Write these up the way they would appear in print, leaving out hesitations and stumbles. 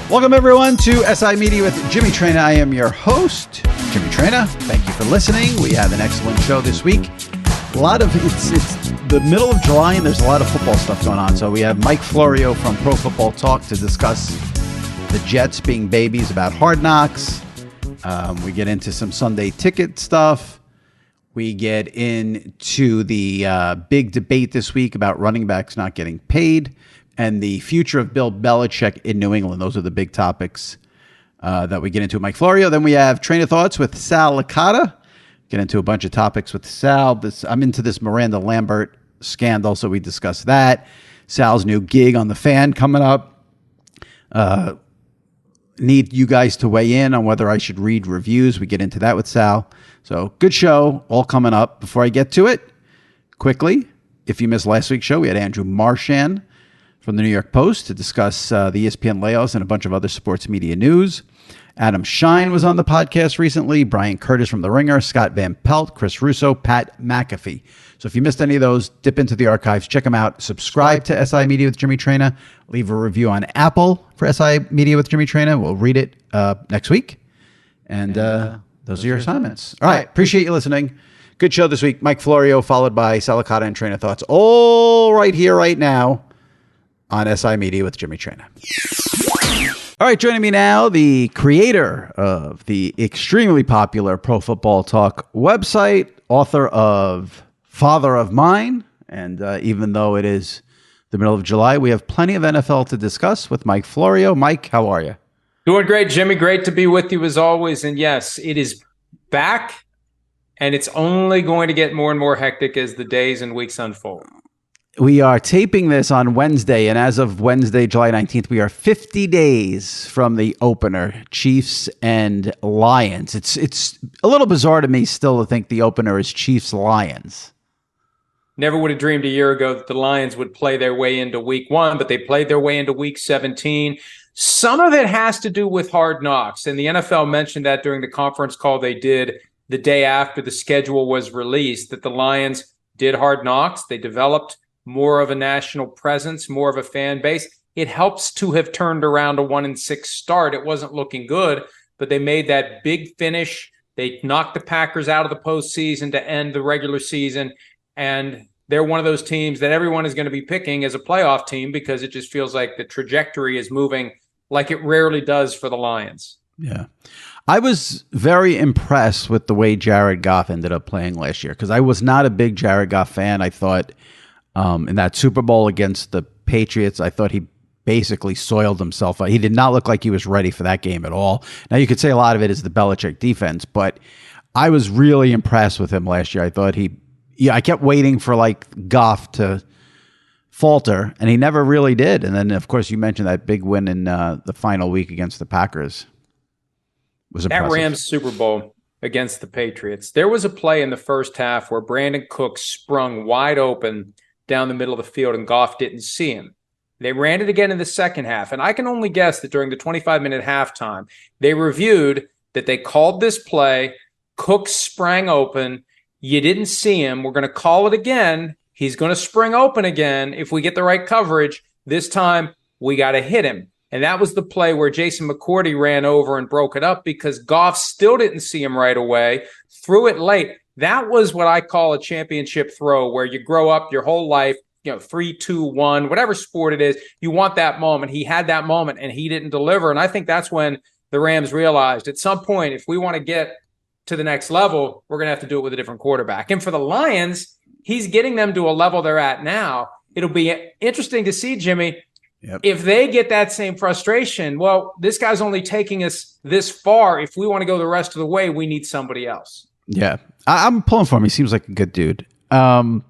Welcome, everyone, to SI Media with Jimmy Traina. I am your host, Jimmy Traina. Thank you for listening. We have an excellent show this week. A lot of it's the middle of July, and there's a lot of football stuff going on. So we have Mike Florio from Pro Football Talk to discuss the Jets being babies about Hard Knocks. We get into some Sunday ticket stuff. We get into the big debate this week about running backs not getting paid and the future of Bill Belichick in New England. Those are the big topics that we get into with Mike Florio. Then we have Traina Thoughts with Sal Licata. Get into a bunch of topics with Sal. I'm into this Miranda Lambert scandal, so we discuss that. Sal's new gig on The Fan coming up. Need you guys to weigh in on whether I should read reviews. We get into that with Sal. So good show, all coming up. Before I get to it, quickly, if you missed last week's show, we had Andrew Marchand from the New York Post to discuss the ESPN layoffs and a bunch of other sports media news. Adam Shine was on the podcast recently. Brian Curtis from The Ringer, Scott Van Pelt, Chris Russo, Pat McAfee. So if you missed any of those, dip into the archives, check them out. Subscribe to SI Media with Jimmy Traina. Leave a review on Apple for SI Media with Jimmy Traina. We'll read it next week. And those are your assignments. All right. Appreciate you listening. Good show this week. Mike Florio, followed by Sal Licata and Traina Thoughts. All right here, right now on SI Media with Jimmy Traina. All right, joining me now, the creator of the extremely popular Pro Football Talk website, author of Father of Mine, and even though it is the middle of July, we have plenty of NFL to discuss with Mike Florio. Mike, how are you? Doing great, Jimmy. Great to be with you as always. And yes, it is back, and it's only going to get more and more hectic as the days and weeks unfold. We are taping this on Wednesday, and as of Wednesday, July 19th, we are 50 days from the opener, Chiefs and Lions. It's a little bizarre to me still to think the opener is Chiefs-Lions. Never would have dreamed a year ago that the Lions would play their way into week 1, but they played their way into week 17. Some of it has to do with Hard Knocks, and the NFL mentioned that during the conference call they did the day after the schedule was released, that the Lions did Hard Knocks. They developed more of a national presence, more of a fan base. It helps to have turned around a 1-6 start. It wasn't looking good, but they made that big finish. They knocked the Packers out of the postseason to end the regular season, and they're one of those teams that everyone is going to be picking as a playoff team because it just feels like the trajectory is moving like it rarely does for the Lions. Yeah. I was very impressed with the way Jared Goff ended up playing last year because I was not a big Jared Goff fan. I thought in that Super Bowl against the Patriots, I thought he basically soiled himself. He did not look like he was ready for that game at all. Now, you could say a lot of it is the Belichick defense, but I was really impressed with him last year. I thought I kept waiting for like Goff to falter, and he never really did. And then, of course, you mentioned that big win in the final week against the Packers. Was impressive. That Rams Super Bowl against the Patriots, there was a play in the first half where Brandon Cooks sprung wide open down the middle of the field, and Goff didn't see him. They ran it again in the second half, and I can only guess that during the 25-minute halftime, they reviewed that they called this play, Cooks sprang open, you didn't see him, we're going to call it again, he's going to spring open again if we get the right coverage. This time, we got to hit him. And that was the play where Jason McCourty ran over and broke it up because Goff still didn't see him right away, threw it late. That was what I call a championship throw, where you grow up your whole life, 3, 2, 1, whatever sport it is, you want that moment. He had that moment and he didn't deliver. And I think that's when the Rams realized at some point, if we want to get to the next level, we're going to have to do it with a different quarterback. And for the Lions, he's getting them to a level they're at now. It'll be interesting to see, Jimmy, if they get that same frustration. Well, this guy's only taking us this far. If we want to go the rest of the way, we need somebody else. Yeah, I'm pulling for him. He seems like a good dude. You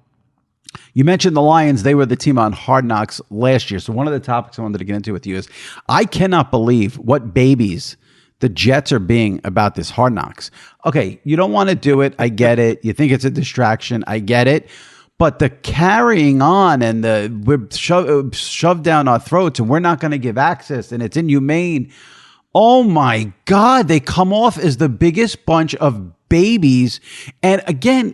mentioned the Lions. They were the team on Hard Knocks last year. So one of the topics I wanted to get into with you is I cannot believe what babies the Jets are being about this Hard Knocks. Okay, you don't want to do it. I get it. You think it's a distraction. I get it. But the carrying on and we're shoved down our throats and we're not going to give access and it's inhumane. Oh my God, they come off as the biggest bunch of babies. And again,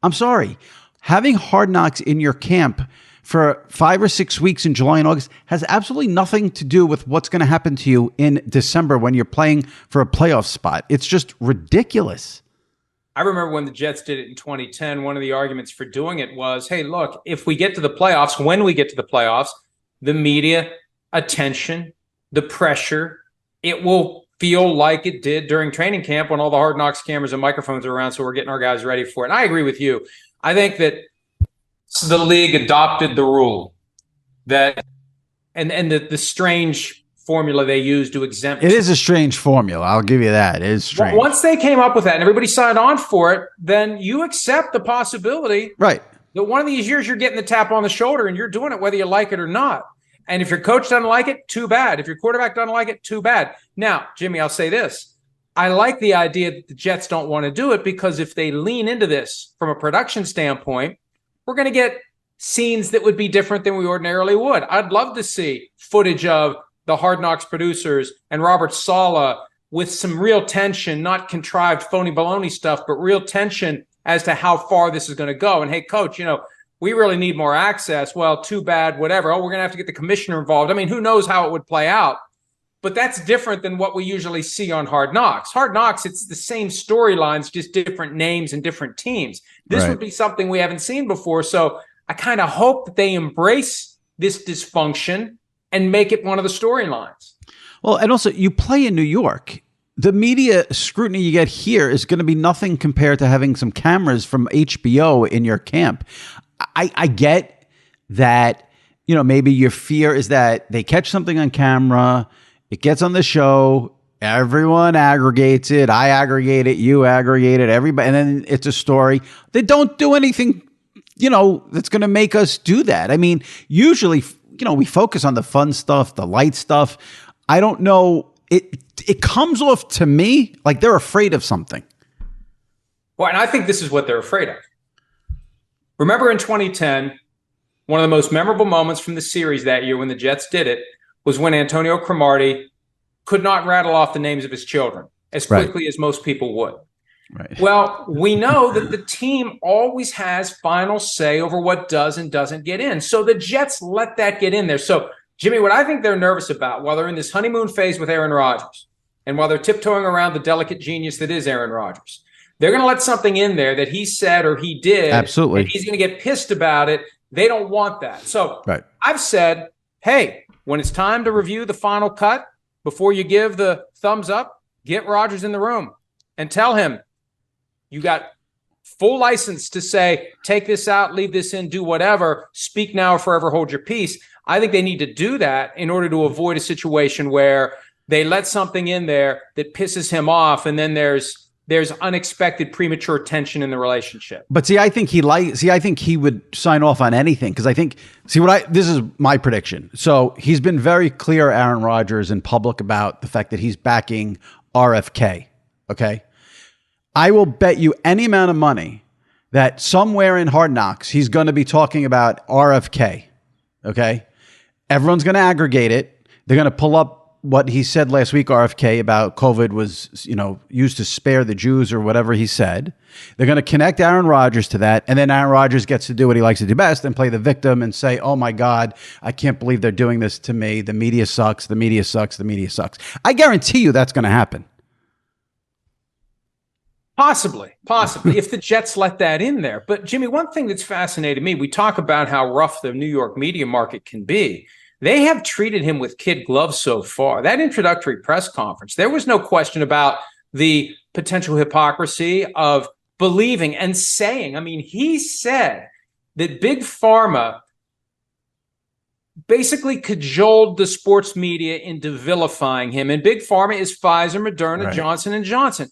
I'm sorry, having Hard Knocks in your camp for 5 or 6 weeks in July and August has absolutely nothing to do with what's going to happen to you in December when you're playing for a playoff spot. It's just ridiculous. I remember when the Jets did it in 2010, one of the arguments for doing it was, hey, look, if we get to the playoffs, when we get to the playoffs, the media attention, the pressure, it will feel like it did during training camp when all the Hard Knocks cameras and microphones are around, so we're getting our guys ready for it. And I agree with you. I think that the league adopted the rule that, and the strange formula they use to exempt. It is a strange formula. I'll give you that. It is strange. Once they came up with that and everybody signed on for it, then you accept the possibility right. that one of these years you're getting the tap on the shoulder and you're doing it whether you like it or not. And if your coach doesn't like it, too bad. If your quarterback doesn't like it, too bad. Now, Jimmy, I'll say this. I like the idea that the Jets don't want to do it because if they lean into this from a production standpoint, we're going to get scenes that would be different than we ordinarily would. I'd love to see footage of the Hard Knocks producers and Robert Saleh with some real tension, not contrived phony baloney stuff, but real tension as to how far this is going to go. And hey, coach, we really need more access. Well, too bad, whatever. Oh, we're going to have to get the commissioner involved. I mean, who knows how it would play out? But that's different than what we usually see on Hard Knocks. Hard Knocks, it's the same storylines, just different names and different teams. This would be something we haven't seen before. So I kind of hope that they embrace this dysfunction and make it one of the storylines. Well, and also you play in New York. The media scrutiny you get here is going to be nothing compared to having some cameras from HBO in your camp. I get that, maybe your fear is that they catch something on camera, it gets on the show, everyone aggregates it, I aggregate it, you aggregate it, everybody, and then it's a story. They don't do anything, that's going to make us do that. I mean, usually, we focus on the fun stuff, the light stuff. I don't know. It comes off to me like they're afraid of something. Well, and I think this is what they're afraid of. Remember in 2010, one of the most memorable moments from the series that year when the Jets did it was when Antonio Cromartie could not rattle off the names of his children as quickly as most people would. Right. Well, we know that the team always has final say over what does and doesn't get in. So the Jets let that get in there. So, Jimmy, what I think they're nervous about while they're in this honeymoon phase with Aaron Rodgers and while they're tiptoeing around the delicate genius that is Aaron Rodgers, they're going to let something in there that he said or he did. Absolutely. And he's going to get pissed about it. They don't want that. So I've said, hey, when it's time to review the final cut, before you give the thumbs up, get Rodgers in the room and tell him you got full license to say, take this out, leave this in, do whatever, speak now or forever hold your peace. I think they need to do that in order to avoid a situation where they let something in there that pisses him off and then there's unexpected premature tension in the relationship. But I think he would sign off on anything because this is my prediction. So he's been very clear, Aaron Rodgers, in public about the fact that he's backing RFK. Okay. I will bet you any amount of money that somewhere in Hard Knocks, he's going to be talking about RFK. Okay. Everyone's going to aggregate it. They're going to pull up what he said last week, RFK, about COVID was, used to spare the Jews or whatever he said. They're going to connect Aaron Rodgers to that. And then Aaron Rodgers gets to do what he likes to do best and play the victim and say, oh my God, I can't believe they're doing this to me. The media sucks. The media sucks. The media sucks. I guarantee you that's going to happen. Possibly, if the Jets let that in there. But Jimmy, one thing that's fascinated me, we talk about how rough the New York media market can be. They have treated him with kid gloves so far. That introductory press conference, there was no question about the potential hypocrisy of believing and saying. I mean, he said that Big Pharma basically cajoled the sports media into vilifying him. And Big Pharma is Pfizer, Moderna, Johnson & Johnson.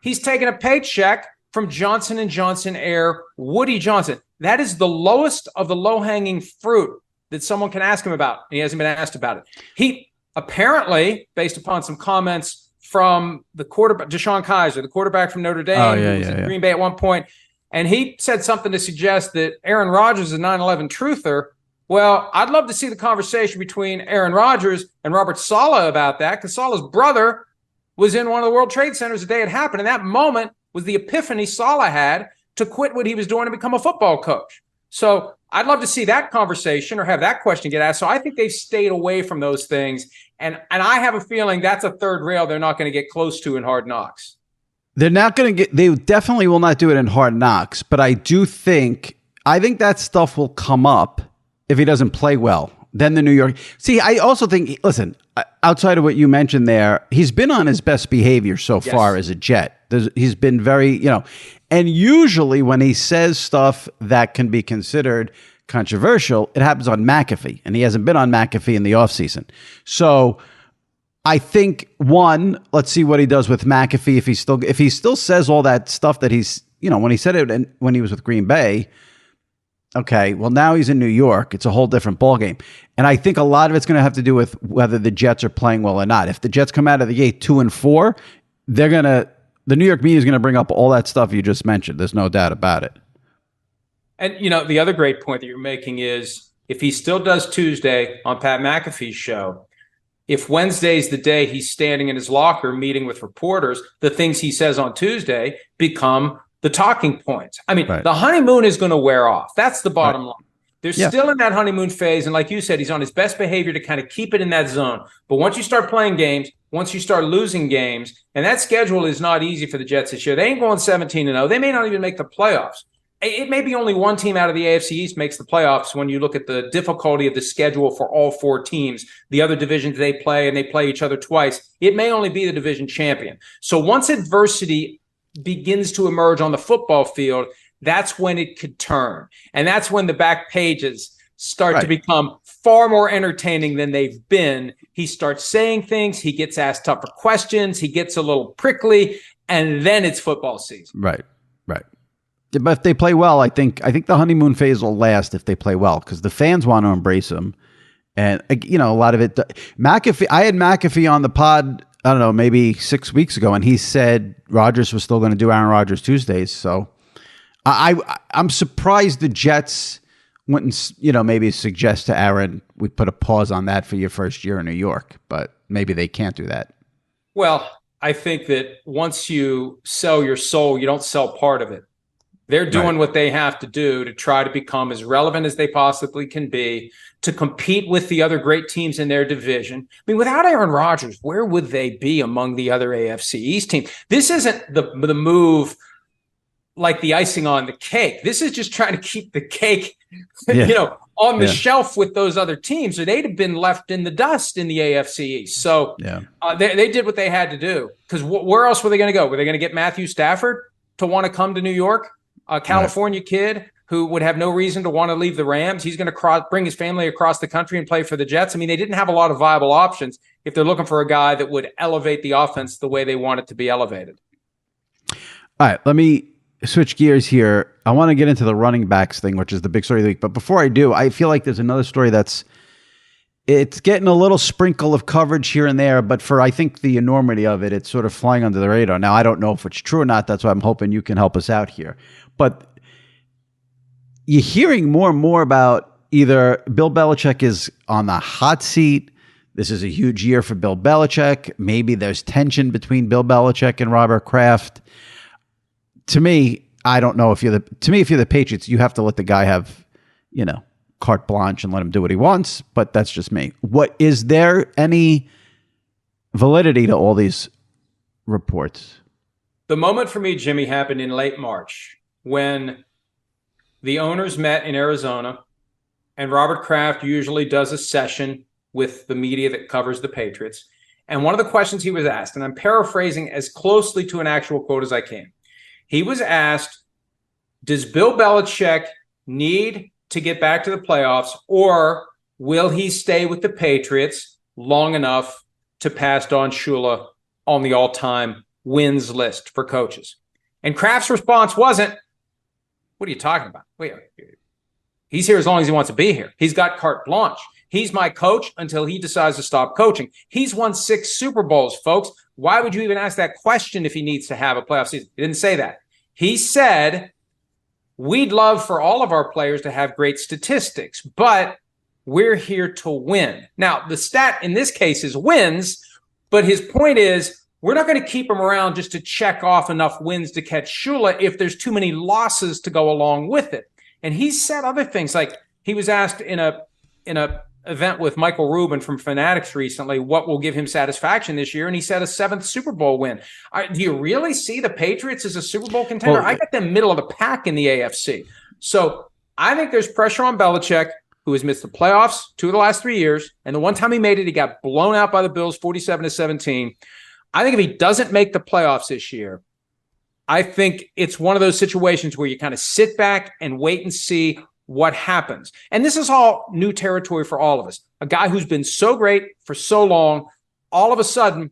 He's taken a paycheck from Johnson & Johnson heir Woody Johnson. That is the lowest of the low-hanging fruit that someone can ask him about. And he hasn't been asked about it. He apparently, based upon some comments from the quarterback, Deshaun Kaiser, the quarterback from Notre Dame, who was in Green Bay at one point, and he said something to suggest that Aaron Rodgers is a 9/11 truther. Well, I'd love to see the conversation between Aaron Rodgers and Robert Saleh about that, because Saleh's brother was in one of the World Trade Centers the day it happened. And that moment was the epiphany Saleh had to quit what he was doing and become a football coach. So I'd love to see that conversation or have that question get asked. So I think they've stayed away from those things. And I have a feeling that's a third rail they're not going to get close to in Hard Knocks. They're not going to they definitely will not do it in Hard Knocks, but I think that stuff will come up if he doesn't play well. Then the New York. See, I also think, listen, outside of what you mentioned there, he's been on his best behavior so far as a Jet. He's been very, and usually when he says stuff that can be considered controversial, it happens on McAfee, and he hasn't been on McAfee in the offseason. So I think, one, let's see what he does with McAfee. If he still says all that stuff that he's, when he said it when he was with Green Bay, okay, well, now he's in New York. It's a whole different ballgame. And I think a lot of it's going to have to do with whether the Jets are playing well or not. If the Jets come out of the gate 2-4, the New York media is going to bring up all that stuff you just mentioned. There's no doubt about it. And, the other great point that you're making is if he still does Tuesday on Pat McAfee's show, if Wednesday's the day he's standing in his locker meeting with reporters, the things he says on Tuesday become the talking points. I mean, The honeymoon is going to wear off. That's the bottom line. They're still in that honeymoon phase. And like you said, he's on his best behavior to kind of keep it in that zone. But once you start playing games, once you start losing games, and that schedule is not easy for the Jets this year. They ain't going 17-0. They may not even make the playoffs. It may be only one team out of the AFC East makes the playoffs when you look at the difficulty of the schedule for all four teams, the other divisions they play, and they play each other twice. It may only be the division champion. So once adversity begins to emerge on the football field, that's when it could turn. And that's when the back pages start to become far more entertaining than they've been. He starts saying things. He gets asked tougher questions. He gets a little prickly, and then it's football season. Right. But if they play well, I think the honeymoon phase will last if they play well because the fans want to embrace him. And, a lot of it. McAfee, I had McAfee on the pod, I don't know, maybe 6 weeks ago, and he said Rodgers was still going to do Aaron Rodgers Tuesdays. So I'm surprised the Jets wouldn't, maybe suggest to Aaron, we put a pause on that for your first year in New York, but maybe they can't do that. Well, I think that once you sell your soul, you don't sell part of it. They're doing what they have to do to try to become as relevant as they possibly can be, to compete with the other great teams in their division. I mean, without Aaron Rodgers, where would they be among the other AFC East teams? This isn't the move like the icing on the cake. This is just trying to keep the cake, on the shelf with those other teams, or they'd have been left in the dust in the AFC East. So they did what they had to do. Because where else were they going to go? Were they going to get Matthew Stafford to want to come to New York? A California kid who would have no reason to want to leave the Rams. He's going to bring his family across the country and play for the Jets. I mean, they didn't have a lot of viable options if they're looking for a guy that would elevate the offense the way they want it to be elevated. All right, let me switch gears here. I want to get into the running backs thing, which is the big story of the week. But before I do, I feel like there's another story it's getting a little sprinkle of coverage here and there, but for, I think, the enormity of it, it's sort of flying under the radar. Now, I don't know if it's true or not. That's why I'm hoping you can help us out here. But you're hearing more and more about either Bill Belichick is on the hot seat. This is a huge year for Bill Belichick. Maybe there's tension between Bill Belichick and Robert Kraft. To me, I don't know if you're the Patriots, you have to let the guy have, carte blanche and let him do what he wants. But that's just me. Is there any validity to all these reports? The moment for me, Jimmy, happened in late March when the owners met in Arizona, and Robert Kraft usually does a session with the media that covers the Patriots. And one of the questions he was asked, and I'm paraphrasing as closely to an actual quote as I can, he was asked, does Bill Belichick need to get back to the playoffs, or will he stay with the Patriots long enough to pass Don Shula on the all-time wins list for coaches? And Kraft's response wasn't, what are you talking about? Wait, he's here as long as he wants to be here. He's got carte blanche. He's my coach until he decides to stop coaching. He's won 6 Super Bowls, folks. Why would you even ask that question if he needs to have a playoff season? He didn't say that. He said, we'd love for all of our players to have great statistics, but we're here to win. Now, the stat in this case is wins, but his point is, we're not going to keep him around just to check off enough wins to catch Shula if there's too many losses to go along with it. And he said other things, like he was asked in a event with Michael Rubin from Fanatics recently, what will give him satisfaction this year? And he said a 7th Super Bowl win. Do you really see the Patriots as a Super Bowl contender? I got them middle of the pack in the AFC. So I think there's pressure on Belichick, who has missed the playoffs 2 of the last 3 years. And the one time he made it, he got blown out by the Bills 47-17. I think if he doesn't make the playoffs this year, I think it's one of those situations where you kind of sit back and wait and see what happens. And this is all new territory for all of us. A guy who's been so great for so long, all of a sudden,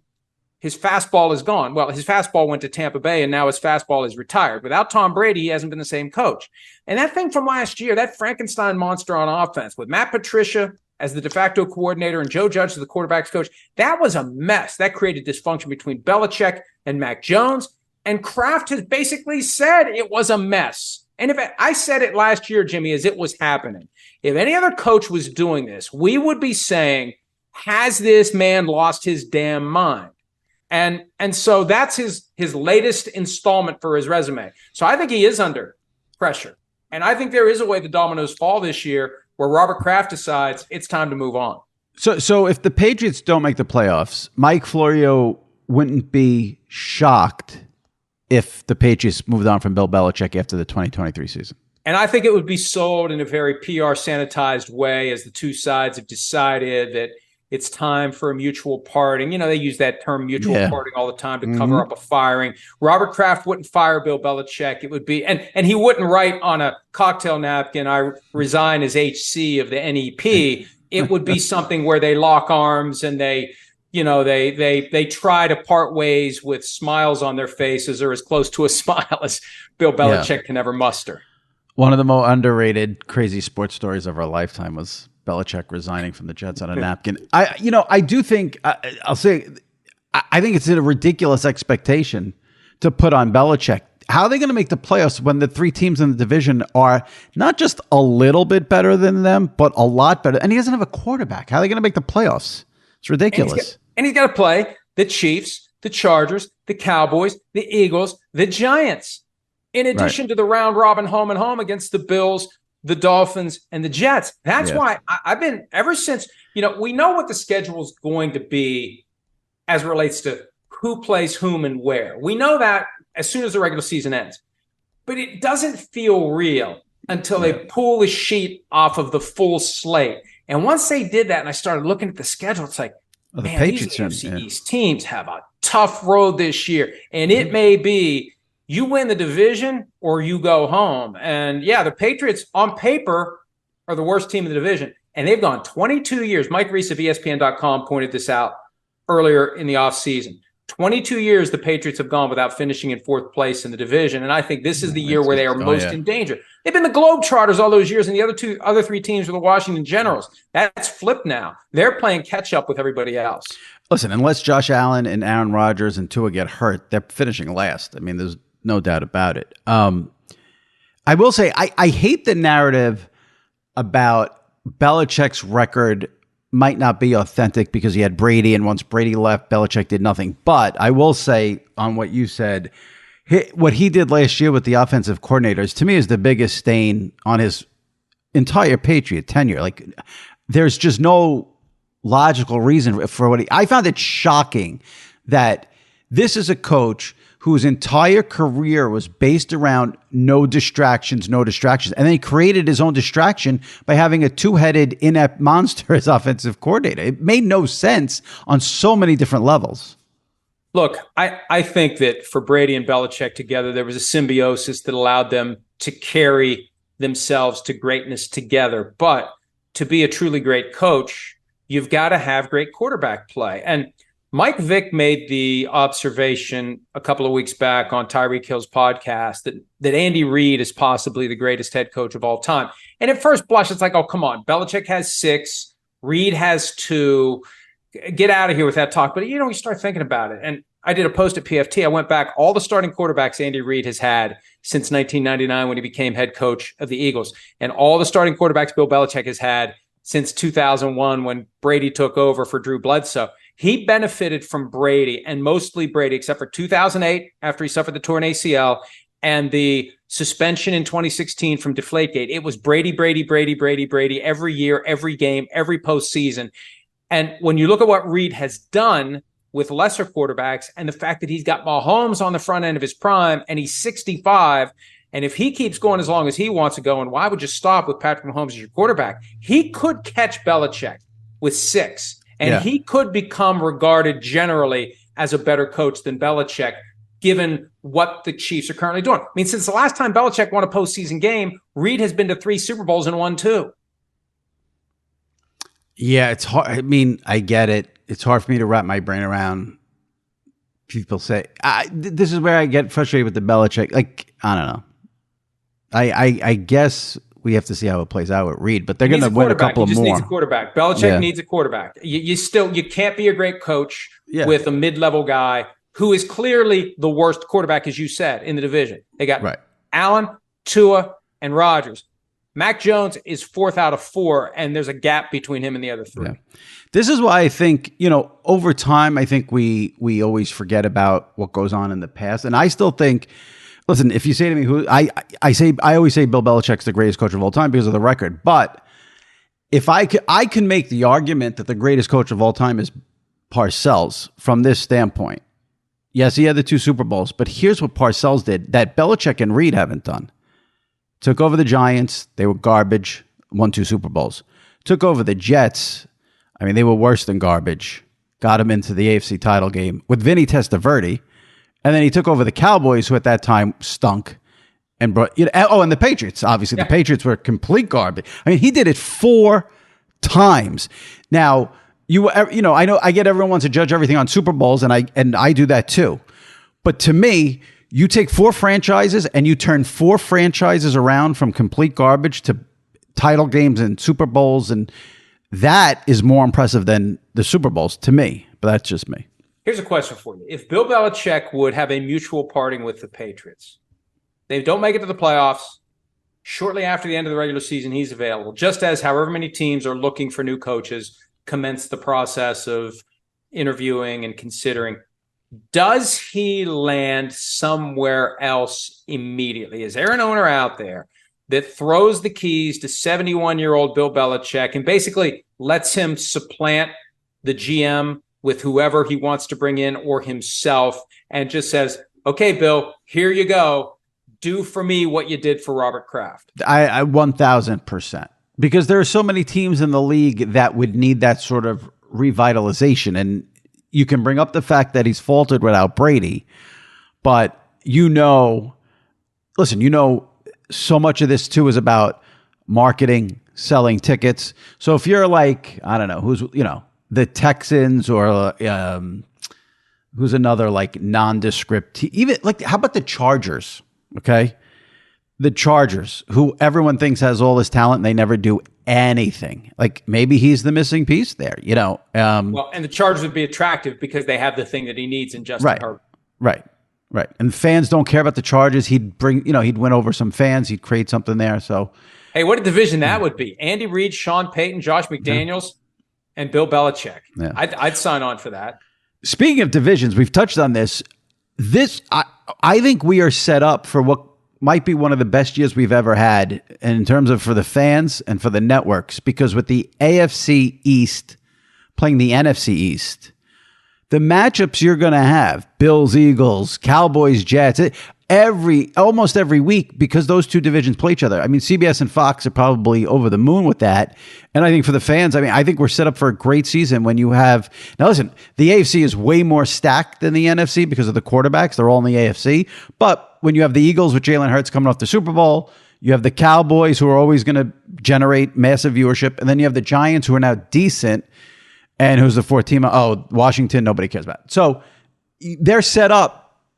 his fastball is gone. Well, his fastball went to Tampa Bay, and now his fastball is retired. Without Tom Brady, he hasn't been the same coach. And that thing from last year, that Frankenstein monster on offense, with Matt Patricia as the de facto coordinator and Joe Judge as the quarterback's coach, that was a mess. That created dysfunction between Belichick and Mac Jones. And Kraft has basically said it was a mess. And I said it last year, Jimmy, as it was happening. If any other coach was doing this, we would be saying, has this man lost his damn mind? And so that's his latest installment for his resume. So I think he is under pressure. And I think there is a way the dominoes fall this year where Robert Kraft decides it's time to move on. So if the Patriots don't make the playoffs, Mike Florio wouldn't be shocked if the Patriots moved on from Bill Belichick after the 2023 season. And I think it would be sold in a very PR sanitized way as the two sides have decided that it's time for a mutual parting. You know, they use that term mutual parting all the time to cover up a firing. Robert Kraft wouldn't fire Bill Belichick. It would be, and he wouldn't write on a cocktail napkin, I resign as HC of the NEP. It would be something where they lock arms and they try to part ways with smiles on their faces, or as close to a smile as Bill Belichick can ever muster. One of the more underrated crazy sports stories of our lifetime was Belichick resigning from the Jets on a napkin. I do think, I think it's a ridiculous expectation to put on Belichick. How are they going to make the playoffs when the 3 teams in the division are not just a little bit better than them, but a lot better? And he doesn't have a quarterback. How are they going to make the playoffs? It's ridiculous. And he's got to play the Chiefs, the Chargers, the Cowboys, the Eagles, the Giants, in addition to the round robin home and home against the Bills, the Dolphins, and the Jets. That's why I've been, ever since, we know what the schedule is going to be as it relates to who plays whom and where. We know that as soon as the regular season ends. But it doesn't feel real until they pull the sheet off of the full slate. And once they did that and I started looking at the schedule, it's like, the man, Patriots these AFC East teams have a tough road this year. And it may be you win the division or you go home. And the Patriots on paper are the worst team in the division. And they've gone 22 years. Mike Reese of ESPN.com pointed this out earlier in the offseason. 22 years the Patriots have gone without finishing in 4th place in the division. And I think this is the year where they are most in danger. They've been the Globetrotters all those years, and the other 3 teams were the Washington Generals. That's flipped now. They're playing catch up with everybody else. Listen, unless Josh Allen and Aaron Rodgers and Tua get hurt, they're finishing last. I mean, there's no doubt about it. I will say I hate the narrative about Belichick's record might not be authentic because he had Brady, and once Brady left, Belichick did nothing. But I will say on what you said, what he did last year with the offensive coordinators, to me, is the biggest stain on his entire Patriot tenure. Like, there's just no logical reason for what I found it shocking that this is a coach whose entire career was based around no distractions. And then he created his own distraction by having a 2-headed, inept monster as offensive coordinator. It made no sense on so many different levels. Look, I think that for Brady and Belichick together, there was a symbiosis that allowed them to carry themselves to greatness together. But to be a truly great coach, you've got to have great quarterback play. And Mike Vick made the observation a couple of weeks back on Tyreek Hill's podcast that Andy Reid is possibly the greatest head coach of all time. And at first blush, it's like, oh, come on. Belichick has 6. Reid has 2. Get out of here with that talk. But, you start thinking about it. And I did a post at PFT. I went back all the starting quarterbacks Andy Reid has had since 1999 when he became head coach of the Eagles, and all the starting quarterbacks Bill Belichick has had since 2001 when Brady took over for Drew Bledsoe. He benefited from Brady, and mostly Brady, except for 2008 after he suffered the torn ACL, and the suspension in 2016 from Deflategate. It was Brady, Brady, Brady, Brady, Brady every year, every game, every postseason. And when you look at what Reid has done with lesser quarterbacks and the fact that he's got Mahomes on the front end of his prime and he's 65, and if he keeps going as long as he wants to go, and why would you stop with Patrick Mahomes as your quarterback? He could catch Belichick with 6, and he could become regarded generally as a better coach than Belichick, given what the Chiefs are currently doing. I mean, since the last time Belichick won a postseason game, Reid has been to 3 Super Bowls and won 2. Yeah, it's hard. I mean, I get it. It's hard for me to wrap my brain around. People say, this is where I get frustrated with the Belichick. Like, I don't know. I guess we have to see how it plays out with Reid, but they're going to win a couple more. He just needs a quarterback. Belichick needs a quarterback. You can't be a great coach with a mid-level guy who is clearly the worst quarterback, as you said, in the division. They got Allen, Tua, and Rodgers. Mac Jones is 4th out of 4, and there's a gap between him and the other 3. Yeah. This is why I think, over time, I think we always forget about what goes on in the past. And I still think, listen, if you say to me I always say Bill Belichick's the greatest coach of all time because of the record. But if I can make the argument that the greatest coach of all time is Parcells from this standpoint. Yes, he had the 2 Super Bowls, but here's what Parcells did that Belichick and Reid haven't done. Took over the Giants. They were garbage. Won 2 Super Bowls. Took over the Jets. I mean, they were worse than garbage. Got him into the AFC title game with Vinny Testaverde. And then he took over the Cowboys, who at that time stunk. And brought, and the Patriots. Obviously, the Patriots were complete garbage. I mean, he did it 4 times. Now, I know I get everyone wants to judge everything on Super Bowls, and I do that too. But to me, you take 4 franchises and you turn 4 franchises around from complete garbage to title games and Super Bowls, and that is more impressive than the Super Bowls to me. But that's just me. Here's a question for you. If Bill Belichick would have a mutual parting with the Patriots, they don't make it to the playoffs, shortly after the end of the regular season, he's available, just as however many teams are looking for new coaches commence the process of interviewing and considering. Does he land somewhere else immediately? Is there an owner out there that throws the keys to 71-year-old Bill Belichick and basically lets him supplant the GM with whoever he wants to bring in or himself and just says, okay, Bill, here you go. Do for me what you did for Robert Kraft? I 1,000%. Because there are so many teams in the league that would need that sort of revitalization. And you can bring up the fact that he's faltered without Brady, but so much of this too is about marketing, selling tickets. So if you're like, I don't know, who's, the Texans or who's another like nondescript, even like, how about the Chargers? Okay. The Chargers, who everyone thinks has all this talent, and they never do anything. Like maybe he's the missing piece there, Well, and the Chargers would be attractive because they have the thing that he needs in Justin Herbert. Right. And fans don't care about the Chargers. He'd bring, he'd win over some fans. He'd create something there. So, hey, what a division that would be! Andy Reid, Sean Payton, Josh McDaniels, and Bill Belichick. Yeah. I'd sign on for that. Speaking of divisions, we've touched on this. I think we are set up for what might be one of the best years we've ever had in terms of for the fans and for the networks, because with the AFC East playing the NFC East, the matchups you're going to have, Bills, Eagles, Cowboys, Jets, almost every week, because those 2 divisions play each other. I mean, CBS and Fox are probably over the moon with that. And I think for the fans, I think we're set up for a great season when you have, now listen, the AFC is way more stacked than the NFC because of the quarterbacks. They're all in the AFC. But when you have the Eagles with Jalen Hurts coming off the Super Bowl, you have the Cowboys who are always going to generate massive viewership. And then you have the Giants who are now decent. And who's the 4th team? Oh, Washington, nobody cares about. So they're set up.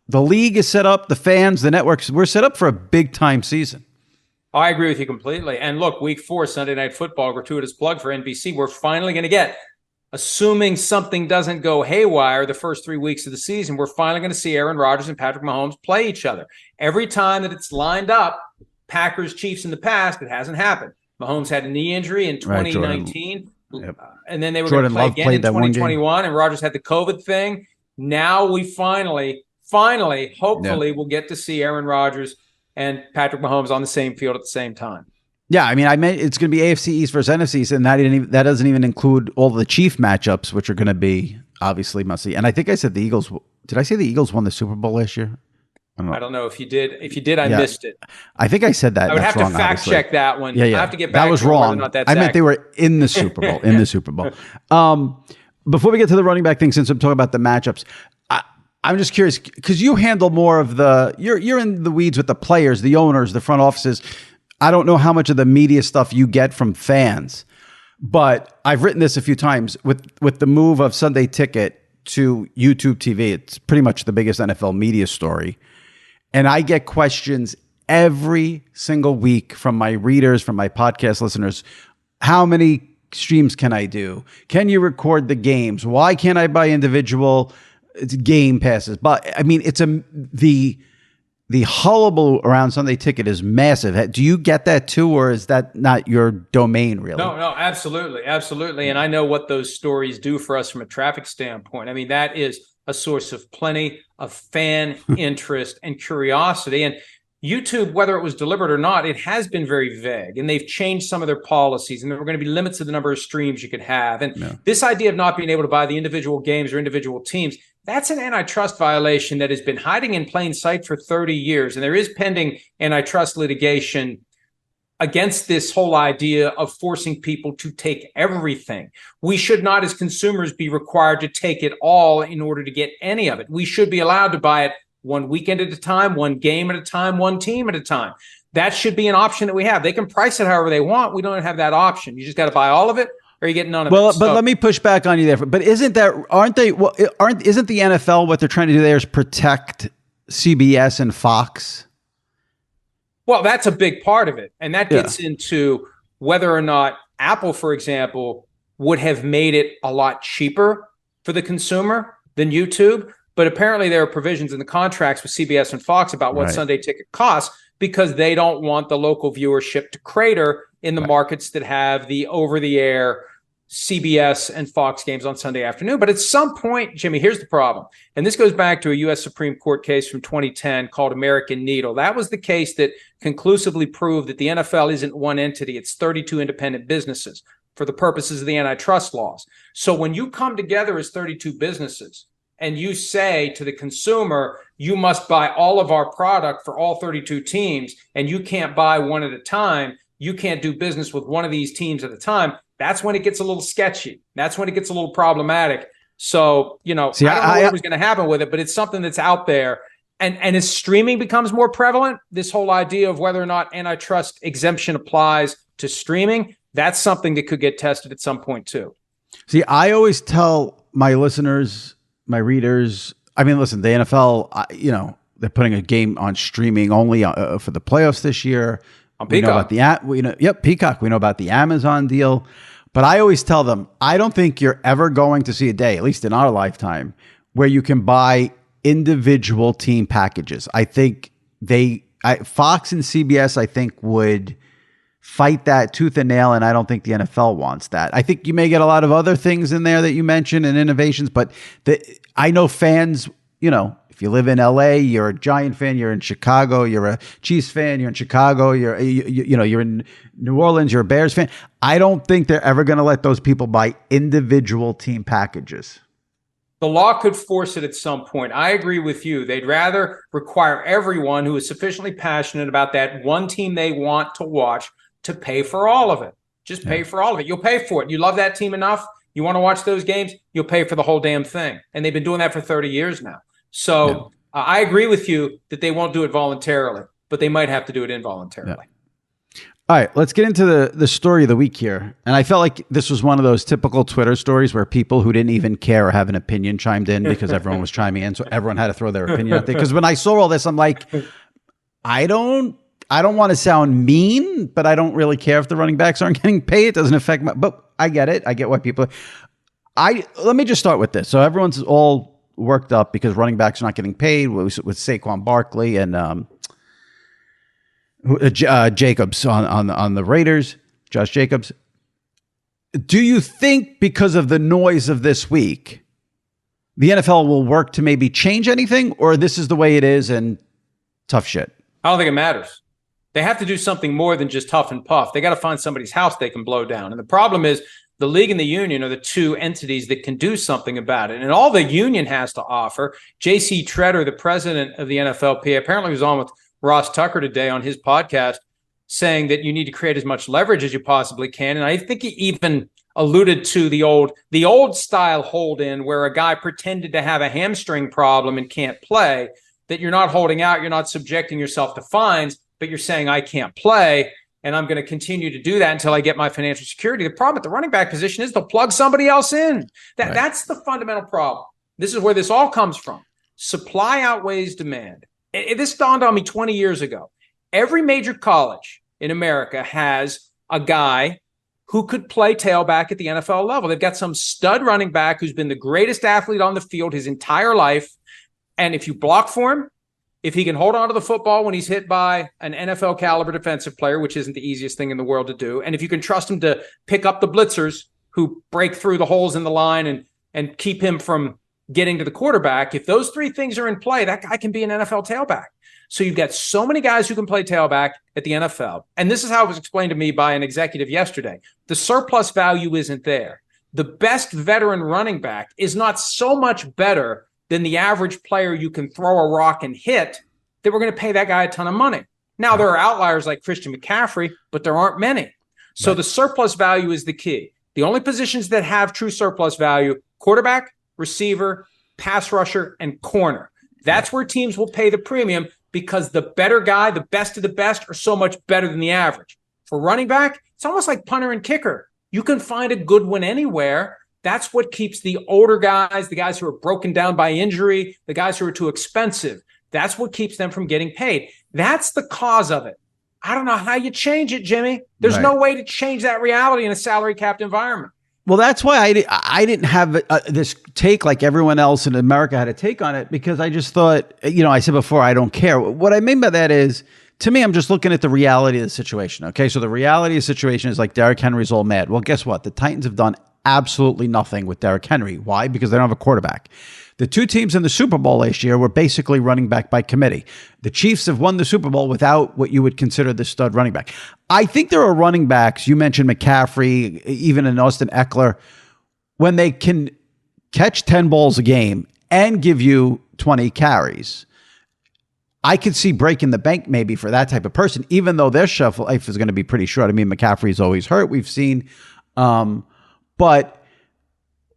The league is set up. The fans, the networks, we're set up for a big-time season. I agree with you completely. And look, week 4, Sunday Night Football, gratuitous plug for NBC. We're finally going to get, assuming something doesn't go haywire the first 3 weeks of the season, we're finally going to see Aaron Rodgers and Patrick Mahomes play each other. Every time that it's lined up, Packers, Chiefs in the past, it hasn't happened. Mahomes had a knee injury in 2019. Yep. And then they were going to play again in 2021, and Rodgers had the COVID thing. Now we finally, finally, hopefully, we'll get to see Aaron Rodgers and Patrick Mahomes on the same field at the same time. Yeah, I mean, I meant it's going to be AFC East versus NFC East, and that doesn't even include all the Chief matchups, which are going to be obviously must see. And I think I said the Eagles. Did I say the Eagles won the Super Bowl last year? I don't know if you did. If you did, I missed it. I think I said that. I would have to fact check that one. Yeah. I have to get back. That was to wrong. I meant they were in the Super Bowl. In the Super Bowl. Before we get to the running back thing, since I'm talking about the matchups, I'm just curious because you handle more of you're in the weeds with the players, the owners, the front offices. I don't know how much of the media stuff you get from fans, but I've written this a few times with the move of Sunday Ticket to YouTube TV. It's pretty much the biggest NFL media story. And I get questions every single week from my readers, from my podcast listeners. How many streams can I do? Can you record the games? Why can't I buy individual game passes? But I mean, the hullabaloo around Sunday Ticket is massive. Do you get that too, or is that not your domain really? No, absolutely. Absolutely. And I know what those stories do for us from a traffic standpoint. I mean, that is a source of plenty of fan interest and curiosity. And YouTube, whether it was deliberate or not, it has been very vague, and they've changed some of their policies, and there were going to be limits to the number of streams you could have. And this idea of not being able to buy the individual games or individual teams, that's an antitrust violation that has been hiding in plain sight for 30 years. And there is pending antitrust litigation against this whole idea of forcing people to take everything. We should not, as consumers, be required to take it all in order to get any of it. We should be allowed to buy it one weekend at a time, one game at a time, one team at a time. That should be an option that we have. They can price it however they want. We don't have that option. You just got to buy all of it, or you get none of it. Well, but let me push back on you there. But isn't the NFL what they're trying to do there is protect CBS and Fox? Well, that's a big part of it. And that gets into whether or not Apple, for example, would have made it a lot cheaper for the consumer than YouTube. But apparently there are provisions in the contracts with CBS and Fox about what Sunday Ticket costs, because they don't want the local viewership to crater in the markets that have the over-the-air CBS and Fox games on Sunday afternoon. But at some point, Jimmy, here's the problem. And this goes back to a U.S. Supreme Court case from 2010 called American Needle. That was the case that conclusively proved that the NFL isn't one entity. It's 32 independent businesses for the purposes of the antitrust laws. So when you come together as 32 businesses and you say to the consumer, you must buy all of our product for all 32 teams, and you can't buy one at a time, you can't do business with one of these teams at a time, that's when it gets a little sketchy. That's when it gets a little problematic. So, I don't know what was going to happen with it, but it's something that's out there. And as streaming becomes more prevalent, this whole idea of whether or not antitrust exemption applies to streaming, that's something that could get tested at some point too. See, I always tell my listeners, my readers, I mean, listen, the NFL, they're putting a game on streaming only for the playoffs this year. On Peacock. Peacock. We know about the Amazon deal. But I always tell them, I don't think you're ever going to see a day, at least in our lifetime, where you can buy individual team packages. I think Fox and CBS, I think, would fight that tooth and nail, and I don't think the NFL wants that. I think you may get a lot of other things in there that you mentioned and innovations, but I know fans, if you live in LA, you're a Giant fan, you're in Chicago, you're a Chiefs fan, you're in Chicago, you're in New Orleans, you're a Bears fan. I don't think they're ever going to let those people buy individual team packages. The law could force it at some point. I agree with you. They'd rather require everyone who is sufficiently passionate about that one team they want to watch to pay for all of it. Just pay for all of it. You'll pay for it. You love that team enough, you want to watch those games, you'll pay for the whole damn thing. And they've been doing that for 30 years now. So I agree with you that they won't do it voluntarily, but they might have to do it involuntarily. Yeah. All right, let's get into the story of the week here. And I felt like this was one of those typical Twitter stories where people who didn't even care or have an opinion chimed in because everyone was chiming in. So everyone had to throw their opinion out there. Because when I saw all this, I'm like, I don't want to sound mean, but I don't really care if the running backs aren't getting paid. It doesn't affect but I get it. I get why people let me just start with this. So everyone's all worked up because running backs are not getting paid with Saquon Barkley and Jacobs on the Raiders, Josh Jacobs. Do you think because of the noise of this week the NFL will work to maybe change anything, or this is the way it is and tough shit? I don't think it matters. They have to do something more than just huff and puff. They got to find somebody's house they can blow down. And the problem is the league and the union are the two entities that can do something about it. And all the union has to offer, J.C. Treader, the president of the NFLPA, apparently was on with Ross Tucker today on his podcast, saying that you need to create as much leverage as you possibly can. And I think he even alluded to the old style hold in where a guy pretended to have a hamstring problem and can't play, that you're not holding out, you're not subjecting yourself to fines, but you're saying, I can't play, and I'm going to continue to do that until I get my financial security. The problem at the running back position is they'll plug somebody else in. That's the fundamental problem. This is where this all comes from. Supply outweighs demand. This dawned on me 20 years ago. Every major college in America has a guy who could play tailback at the NFL level. They've got some stud running back who's been the greatest athlete on the field his entire life. And if you block for him, if he can hold on to the football when he's hit by an NFL caliber defensive player, which isn't the easiest thing in the world to do, and if you can trust him to pick up the blitzers who break through the holes in the line and keep him from getting to the quarterback, if those three things are in play, that guy can be an NFL tailback. So you've got so many guys who can play tailback at the NFL. And this is how it was explained to me by an executive yesterday. The surplus value isn't there. The best veteran running back is not so much better than the average player you can throw a rock and hit that we're going to pay that guy a ton of money. Now, there are outliers like Christian McCaffrey, but there aren't many. So the surplus value is the key. The only positions that have true surplus value, quarterback, receiver, pass rusher, and corner. That's where teams will pay the premium because the better guy, the best of the best, are so much better than the average. For running back, it's almost like punter and kicker. You can find a good one anywhere. That's what keeps the older guys, the guys who are broken down by injury, the guys who are too expensive. That's what keeps them from getting paid. That's the cause of it. I don't know how you change it, Jimmy. There's no way to change that reality in a salary capped environment. Well, that's why I didn't have this take like everyone else in America had a take on it, because I just thought, I said before, I don't care. What I mean by that is, to me, I'm just looking at the reality of the situation. Okay, so the reality of the situation is like Derrick Henry's all mad. Well, guess what? The Titans have done absolutely nothing with Derrick Henry. Why? Because they don't have a quarterback. The two teams in the Super Bowl last year were basically running back by committee. The Chiefs have won the Super Bowl without what you would consider the stud running back. I think there are running backs, you mentioned McCaffrey, even in Austin Eckler, when they can catch 10 balls a game and give you 20 carries. I could see breaking the bank maybe for that type of person, even though their shelf life is going to be pretty short. I mean, McCaffrey's always hurt. We've seen, but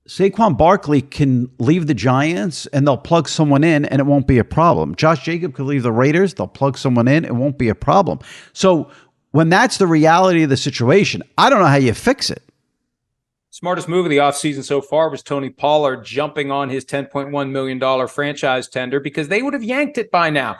Saquon Barkley can leave the Giants and they'll plug someone in and it won't be a problem. Josh Jacobs could leave the Raiders. They'll plug someone in. It won't be a problem. So when that's the reality of the situation, I don't know how you fix it. Smartest move of the offseason so far was Tony Pollard jumping on his $10.1 million franchise tender because they would have yanked it by now.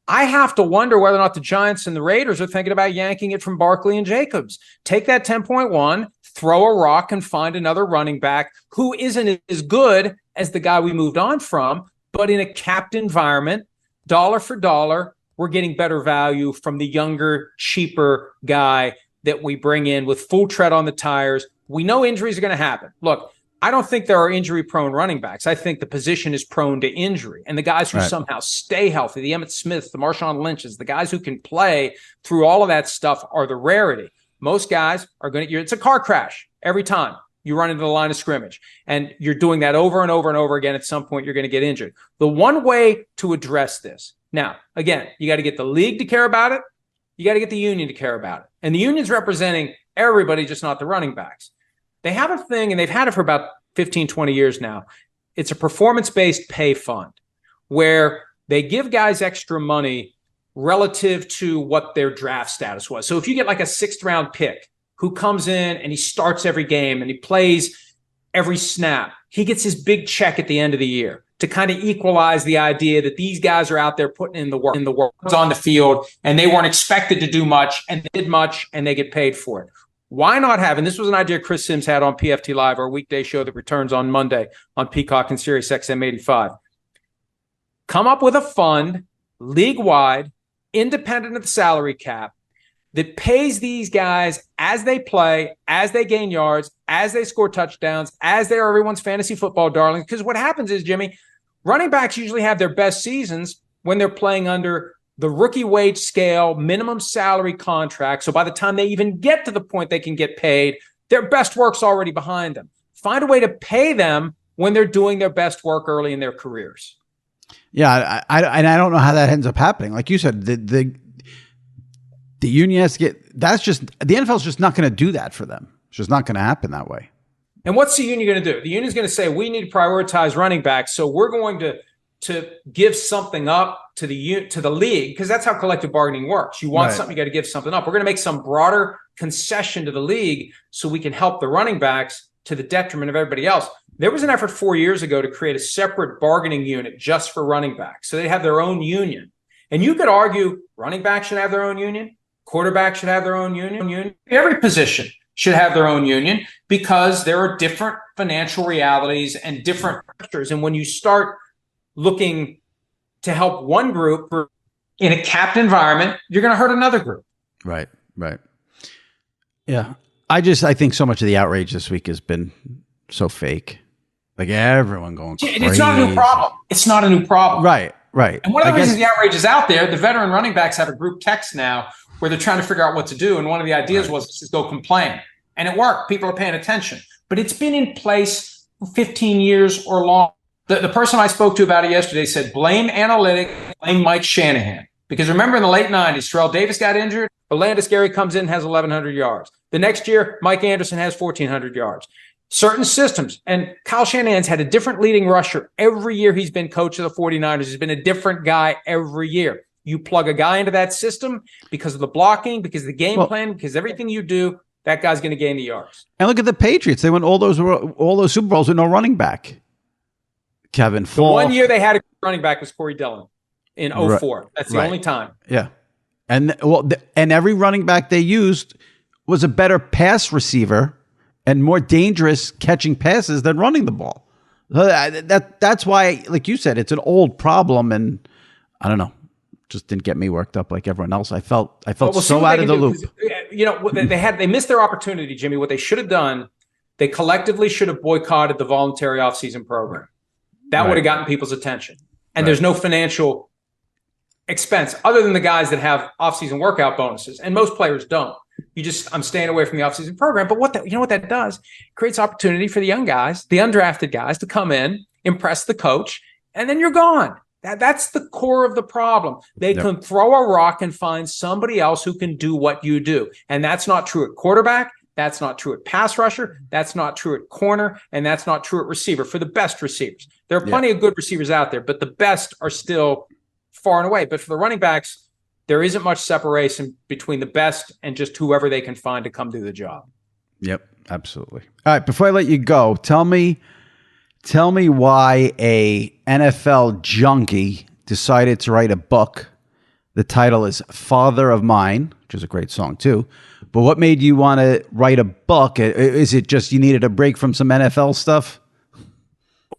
I have to wonder whether or not the Giants and the Raiders are thinking about yanking it from Barkley and Jacobs. Take that 10.1, throw a rock, and find another running back who isn't as good as the guy we moved on from, but in a capped environment, dollar for dollar, we're getting better value from the younger, cheaper guy that we bring in with full tread on the tires. We know injuries are going to happen. Look, I don't think there are injury-prone running backs. I think the position is prone to injury. And the guys who somehow stay healthy, the Emmitt Smiths, the Marshawn Lynches, the guys who can play through all of that stuff are the rarity. Most guys are going to – it's a car crash every time you run into the line of scrimmage. And you're doing that over and over and over again. At some point, you're going to get injured. The one way to address this – now, again, you got to get the league to care about it. You got to get the union to care about it. And the union's representing everybody, just not the running backs. They have a thing, and they've had it for about 15, 20 years now. It's a performance-based pay fund where they give guys extra money relative to what their draft status was. So if you get like a sixth-round pick who comes in and he starts every game and he plays every snap, he gets his big check at the end of the year to kind of equalize the idea that these guys are out there putting in the work on the field, and they weren't expected to do much, and they did much, and they get paid for it. Why not have, and this was an idea Chris Sims had on PFT Live, our weekday show that returns on Monday on Peacock and Sirius XM 85. Come up with a fund, league-wide, independent of the salary cap, that pays these guys as they play, as they gain yards, as they score touchdowns, as they are everyone's fantasy football darlings. Because what happens is, Jimmy, running backs usually have their best seasons when they're playing under the rookie wage scale, minimum salary contract. So by the time they even get to the point they can get paid, their best work's already behind them. Find a way to pay them when they're doing their best work early in their careers. Yeah, I don't know how that ends up happening. Like you said, the union has to get. That's just the NFL's just not going to do that for them. It's just not going to happen that way. And what's the union going to do? The union's going to say we need to prioritize running backs, so we're going to give something up to the league, because that's how collective bargaining works. You want something, you got to give something up. We're going to make some broader concession to the league so we can help the running backs to the detriment of everybody else. There was an effort 4 years ago to create a separate bargaining unit just for running backs. So they have their own union. And you could argue running backs should have their own union. Quarterbacks should have their own union. Every position should have their own union, because there are different financial realities and different factors. And when you start looking to help one group in a capped environment, you're going to hurt another group. Right. Yeah. I think so much of the outrage this week has been so fake. Like everyone going crazy. It's not a new problem. It's not a new problem. Right. And one of the reasons the outrage is out there, the veteran running backs have a group text now where they're trying to figure out what to do. And one of the ideas was just go complain. And it worked. People are paying attention. But it's been in place for 15 years or long. The person I spoke to about it yesterday said, blame analytics, blame Mike Shanahan. Because remember in the late 90s, Terrell Davis got injured. Orlando Gary comes in and has 1,100 yards. The next year, Mike Anderson has 1,400 yards. Certain systems. And Kyle Shanahan's had a different leading rusher every year he's been coach of the 49ers. He's been a different guy every year. You plug a guy into that system because of the blocking, because of the game plan, because everything you do, that guy's going to gain the yards. And look at the Patriots. They won all those Super Bowls with no running back. Kevin Falk. The 1 year they had a running back was Corey Dillon in 2004. That's the only time. Yeah. And every running back they used was a better pass receiver and more dangerous catching passes than running the ball. That's why, like you said, it's an old problem, and I don't know, just didn't get me worked up like everyone else. I felt so out of the loop. They missed their opportunity, Jimmy. What they should have done, they collectively should have boycotted the voluntary offseason program. That would have gotten people's attention. And there's no financial expense other than the guys that have offseason workout bonuses, and most players don't. I'm staying away from the offseason program. But what that does? It creates opportunity for the young guys, the undrafted guys, to come in, impress the coach, and then you're gone. That's the core of the problem. They can throw a rock and find somebody else who can do what you do. And that's not true at quarterback. That's not true at pass rusher. That's not true at corner. And that's not true at receiver for the best receivers. There are plenty of good receivers out there, but the best are still far and away. But for the running backs, there isn't much separation between the best and just whoever they can find to come do the job. Yep, absolutely. All right, before I let you go, tell me why a NFL junkie decided to write a book. The title is Father of Mine, which is a great song too. But what made you want to write a book? Is it just you needed a break from some NFL stuff?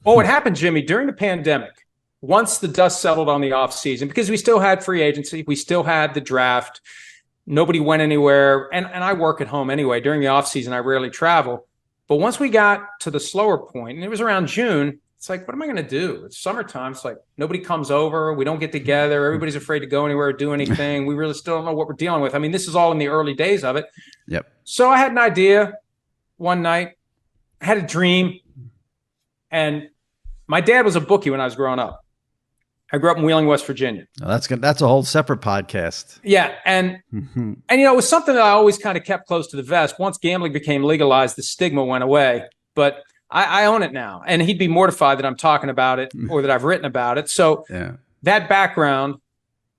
Well, what happened, Jimmy, during the pandemic, once the dust settled on the offseason, because we still had free agency, we still had the draft, nobody went anywhere, and I work at home anyway. During the offseason, I rarely travel. But once we got to the slower point, and it was around June, it's like, what am I going to do? It's summertime. It's like nobody comes over. We don't get together. Everybody's afraid to go anywhere or do anything. We really still don't know what we're dealing with. I mean, this is all in the early days of it. Yep. So I had an idea one night. I had a dream. And my dad was a bookie when I was growing up. I grew up in Wheeling, West Virginia. Oh, that's good. That's a whole separate podcast. Yeah. And it was something that I always kind of kept close to the vest. Once gambling became legalized, the stigma went away. But I own it now. And he'd be mortified that I'm talking about it or that I've written about it. So that background,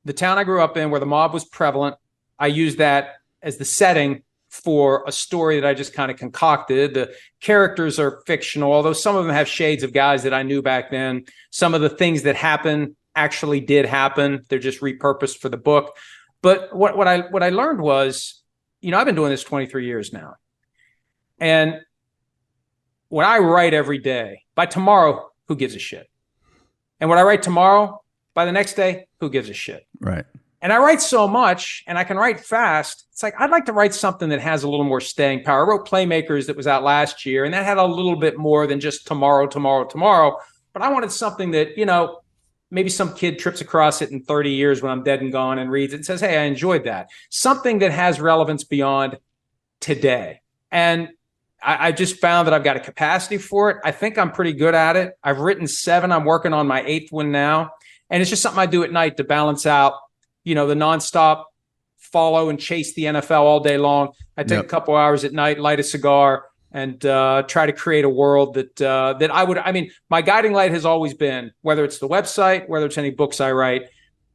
the town I grew up in where the mob was prevalent, I used that as the setting for a story that I just kind of concocted. The characters are fictional, although some of them have shades of guys that I knew back then. Some of the things that happen actually did happen. They're just repurposed for the book. But what I learned was, I've been doing this 23 years now. And when I write every day, by tomorrow, who gives a shit? And when I write tomorrow, by the next day, who gives a shit? Right. And I write so much, and I can write fast. It's like, I'd like to write something that has a little more staying power. I wrote Playmakers that was out last year, and that had a little bit more than just tomorrow. But I wanted something that, maybe some kid trips across it in 30 years when I'm dead and gone and reads it and says, hey, I enjoyed that. Something that has relevance beyond today. And I just found that I've got a capacity for it. I think I'm pretty good at it. I've written 7. I'm working on my 8th one now. And it's just something I do at night to balance out the nonstop follow and chase the NFL all day long. I take a couple hours at night, light a cigar, and try to create a world that I would. I mean, my guiding light has always been, whether it's the website, whether it's any books I write,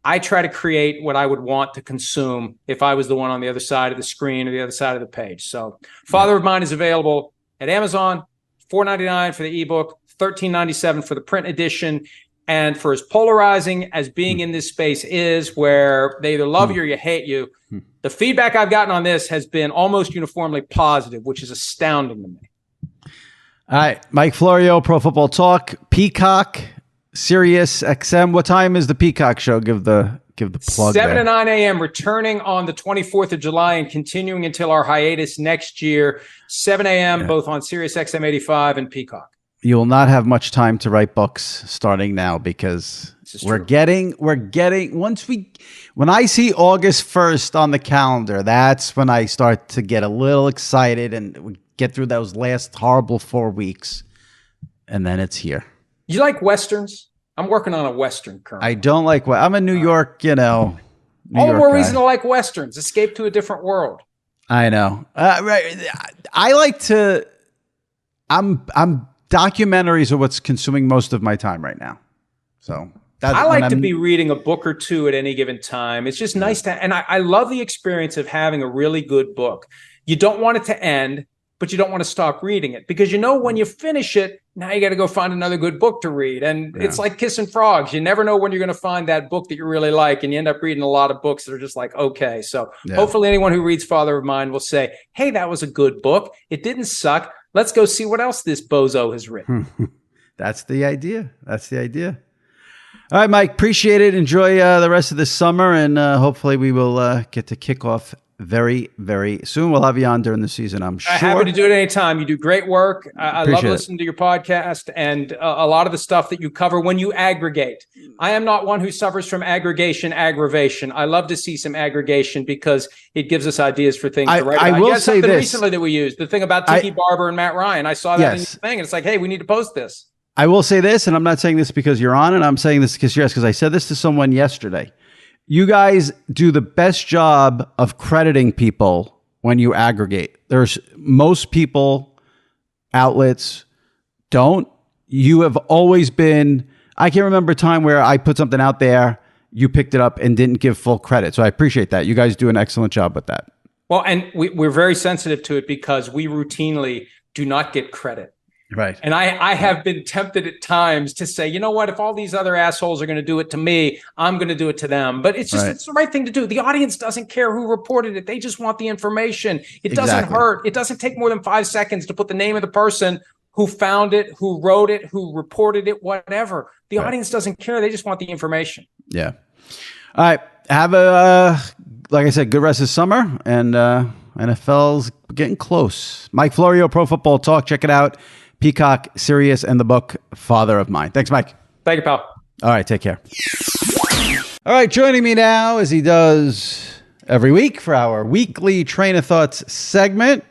I try to create what I would want to consume if I was the one on the other side of the screen or the other side of the page. So Father of Mine is available at Amazon, $4.99 for the ebook, $13.97 for the print edition. And for as polarizing as being in this space is, where they either love you or you hate you, the feedback I've gotten on this has been almost uniformly positive, which is astounding to me. All right, Mike Florio, Pro Football Talk, Peacock, Sirius XM. What time is the Peacock show? Give the plug. 7 to 9 a.m. returning on the 24th of July and continuing until our hiatus next year. 7 a.m. both on Sirius XM 85 and Peacock. You will not have much time to write books starting now, because we're getting when I see August 1st on the calendar, that's when I start to get a little excited, and we get through those last horrible 4 weeks, and then it's here. You like Westerns? I'm working on a Western currently. I don't like what I'm a New York, New All York more guy. reason to like Westerns. Escape to a different world. I know. Right. I like to. I'm documentaries are what's consuming most of my time right now. So I like to be reading a book or two at any given time. It's just nice to, and I love the experience of having a really good book. You don't want it to end, but you don't want to stop reading it, because when you finish it, now you got to go find another good book to read. And it's like kissing frogs. You never know when you're going to find that book that you really like, and you end up reading a lot of books that are just like, okay. So hopefully anyone who reads Father of Mine will say, hey, that was a good book. It didn't suck. Let's go see what else this bozo has written. That's the idea. All right, Mike, appreciate it. Enjoy the rest of the summer, and hopefully we will get to kick off very, very soon. We'll have you on during the season, I'm sure. Happy to do it anytime. You do great work. I love listening to your podcast and a lot of the stuff that you cover when you aggregate. I am not one who suffers from aggregation, aggravation. I love to see some aggregation because it gives us ideas for things to write about. I will say this. Recently that we used, the thing about Tiki Barber and Matt Ryan. I saw that in your thing, and it's like, hey, we need to post this. I will say this, and I'm not saying this because you're on it. I'm saying this because I said this to someone yesterday. You guys do the best job of crediting people when you aggregate. There's most people, outlets don't. You have always been, I can't remember a time where I put something out there, you picked it up and didn't give full credit. So I appreciate that. You guys do an excellent job with that. Well, and we're very sensitive to it because we routinely do not get credit. Right. And I have been tempted at times to say, you know what, if all these other assholes are going to do it to me, I'm going to do it to them. But it's just, it's the right thing to do. The audience doesn't care who reported it. They just want the information. It doesn't hurt. It doesn't take more than 5 seconds to put the name of the person who found it, who wrote it, who reported it, whatever. The audience doesn't care. They just want the information. Yeah. All right. Have a, like I said, good rest of summer, and NFL's getting close. Mike Florio, Pro Football Talk. Check it out. Peacock, Sirius, and the book Father of Mine. Thanks, Mike. Thank you, pal. All right, take care. All right, joining me now, as he does every week for our weekly Traina Thoughts segment.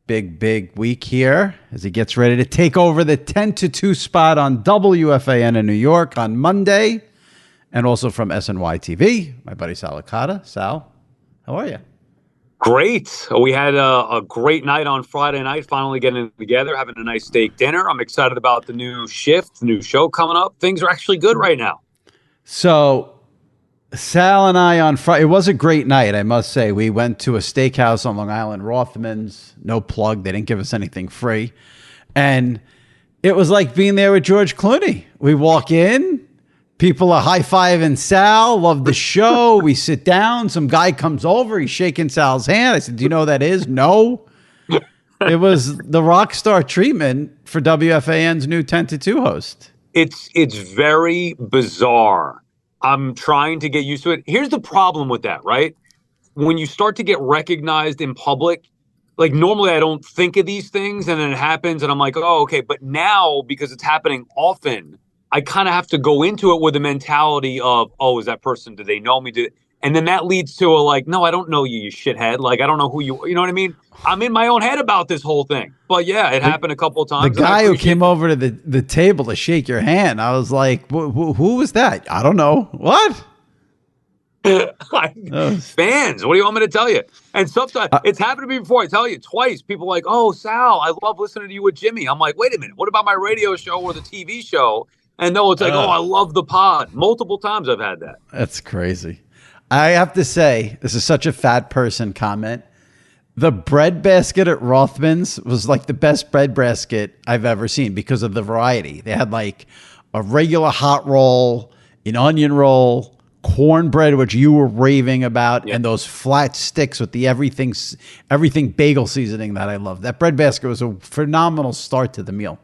Big week here as he gets ready to take over the 10-2 spot on WFAN in New York on Monday, and also from SNY TV. My buddy Sal Licata. Sal, how are you? Great. We had a great night on Friday night, finally getting together, having a nice steak dinner. I'm excited about the new shift, the new show coming up. Things are actually good right now. So Sal and I on Friday, it was a great night, I must say. We went to a steakhouse on Long Island, Rothman's. No plug. They didn't give us anything free. And it was like being there with George Clooney. We walk in. People are high-fiving Sal, love the show. We sit down. Some guy comes over. He's shaking Sal's hand. I said, do you know who that is? No. It was the rock star treatment for WFAN's new 10-2 host. It's very bizarre. I'm trying to get used to it. Here's the problem with that, right? When you start to get recognized in public, like normally I don't think of these things and then it happens and I'm like, oh, okay. But now because it's happening often, I kind of have to go into it with a mentality of, oh, is that person, do they know me? And then that leads to a like, no, I don't know you, you shithead. Like, I don't know who you know what I mean? I'm in my own head about this whole thing. But yeah, it happened a couple of times. The guy who came over to the table to shake your hand, I was like, who was that? I don't know. What? Fans, what do you want me to tell you? And sometimes it's happened to me before. I tell you twice. People are like, oh, Sal, I love listening to you with Jimmy. I'm like, wait a minute. What about my radio show or the TV show? And no, it's like, oh, I love the pod. Multiple times I've had that. That's crazy. I have to say, this is such a fat person comment. The bread basket at Rothman's was like the best bread basket I've ever seen because of the variety. They had like a regular hot roll, an onion roll, cornbread, which you were raving about, and those flat sticks with the everything bagel seasoning that I love. That bread basket was a phenomenal start to the meal.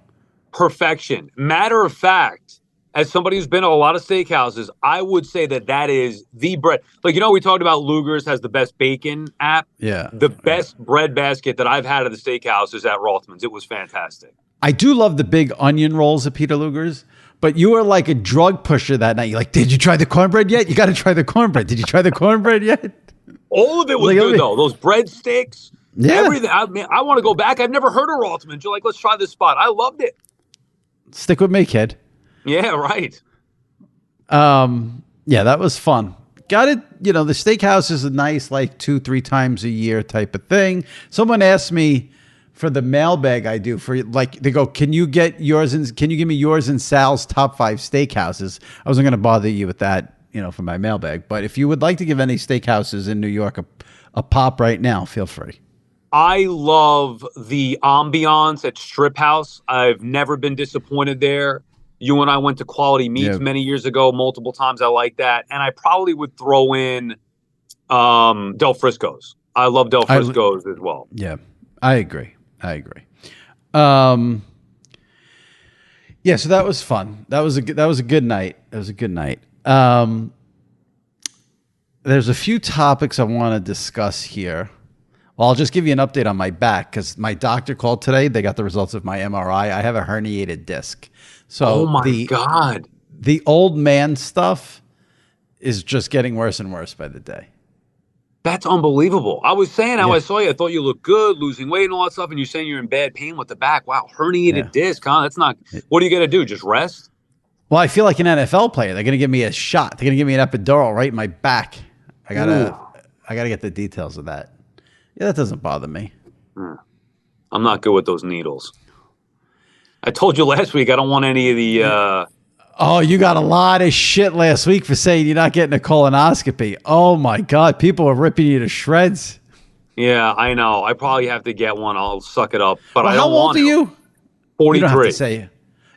Perfection. Matter of fact, as somebody who's been to a lot of steakhouses, I would say that is the bread. Like, we talked about Luger's has the best bacon app. Yeah. The best bread basket that I've had at the steakhouse is at Rothman's. It was fantastic. I do love the big onion rolls at Peter Luger's. But you were like a drug pusher that night. You're like, did you try the cornbread yet? You got to try the cornbread. Did you try the cornbread yet? All of it was good, though. Those breadsticks, everything. I want to go back. I've never heard of Rothman's. You're like, let's try this spot. I loved it. Stick with me, kid. Yeah, right. Yeah, that was fun. Got it. The steakhouse is a nice, like 2-3 times a year type of thing. Someone asked me for the mailbag I do for like, they go, can you give me yours and Sal's top 5 steakhouses? I wasn't going to bother you with that, for my mailbag. But if you would like to give any steakhouses in New York a pop right now, feel free. I love the ambiance at Strip House. I've never been disappointed there. You and I went to Quality Meats many years ago, multiple times. I like that. And I probably would throw in Del Frisco's. I love Del Frisco's as well. Yeah, I agree. Yeah, so that was fun. That was a good night. There's a few topics I want to discuss here. Well, I'll just give you an update on my back because my doctor called today. They got the results of my MRI. I have a herniated disc. So oh my God. The old man stuff is just getting worse and worse by the day. That's unbelievable. I was saying how I saw you. I thought you looked good, losing weight and all that stuff, and you're saying you're in bad pain with the back. Wow, herniated disc, huh? That's not – what are you going to do, just rest? Well, I feel like an NFL player. They're going to give me a shot. They're going to give me an epidural right in my back. I gotta get the details of that. Yeah, that doesn't bother me. I'm not good with those needles. I told you last week I don't want any of the Oh, you got a lot of shit last week for saying you're not getting a colonoscopy. Oh, my God. People are ripping you to shreds. Yeah, I know. I probably have to get one. I'll suck it up. But I don't how old are you? 43. You don't have to say.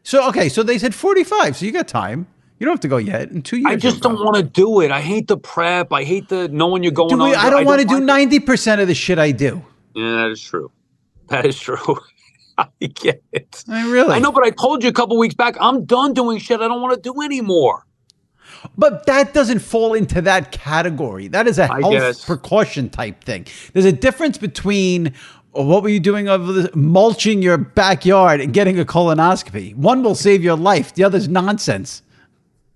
So they said 45. So you got time. You don't have to go yet. In 2 years. I just don't want to do it. I hate the prep. I hate the knowing you're going on. I don't want to do 90% of the shit I do. Yeah, that is true. I get it. I know, but I told you a couple weeks back, I'm done doing shit I don't want to do anymore. But that doesn't fall into that category. That is a health precaution type thing. There's a difference between what were you doing over this, mulching your backyard and getting a colonoscopy. One will save your life. The other's nonsense.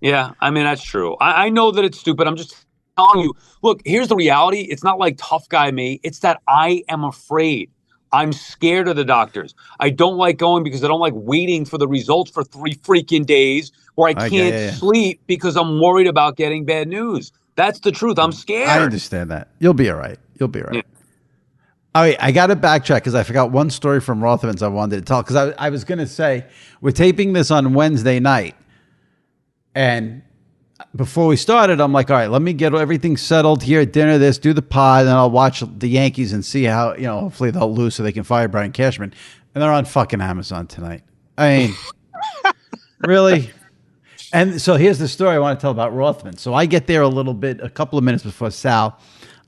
Yeah, I mean, that's true. I know that it's stupid. I'm just telling you, look, here's the reality. It's not like tough guy me. It's that I am afraid. I'm scared of the doctors. I don't like going because I don't like waiting for the results for 3 freaking days where I can't sleep because I'm worried about getting bad news. That's the truth. I'm scared. I understand that. You'll be all right. Yeah. All right, I got to backtrack because I forgot one story from Rothman's I wanted to tell. Because I was going to say, we're taping this on Wednesday night. And before we started, I'm like, all right, let me get everything settled here at dinner, do the pod, and I'll watch the Yankees and see how, hopefully they'll lose so they can fire Brian Cashman. And they're on fucking Amazon tonight. I mean, really? And so here's the story I want to tell about Rothman. So I get there a couple of minutes before Sal.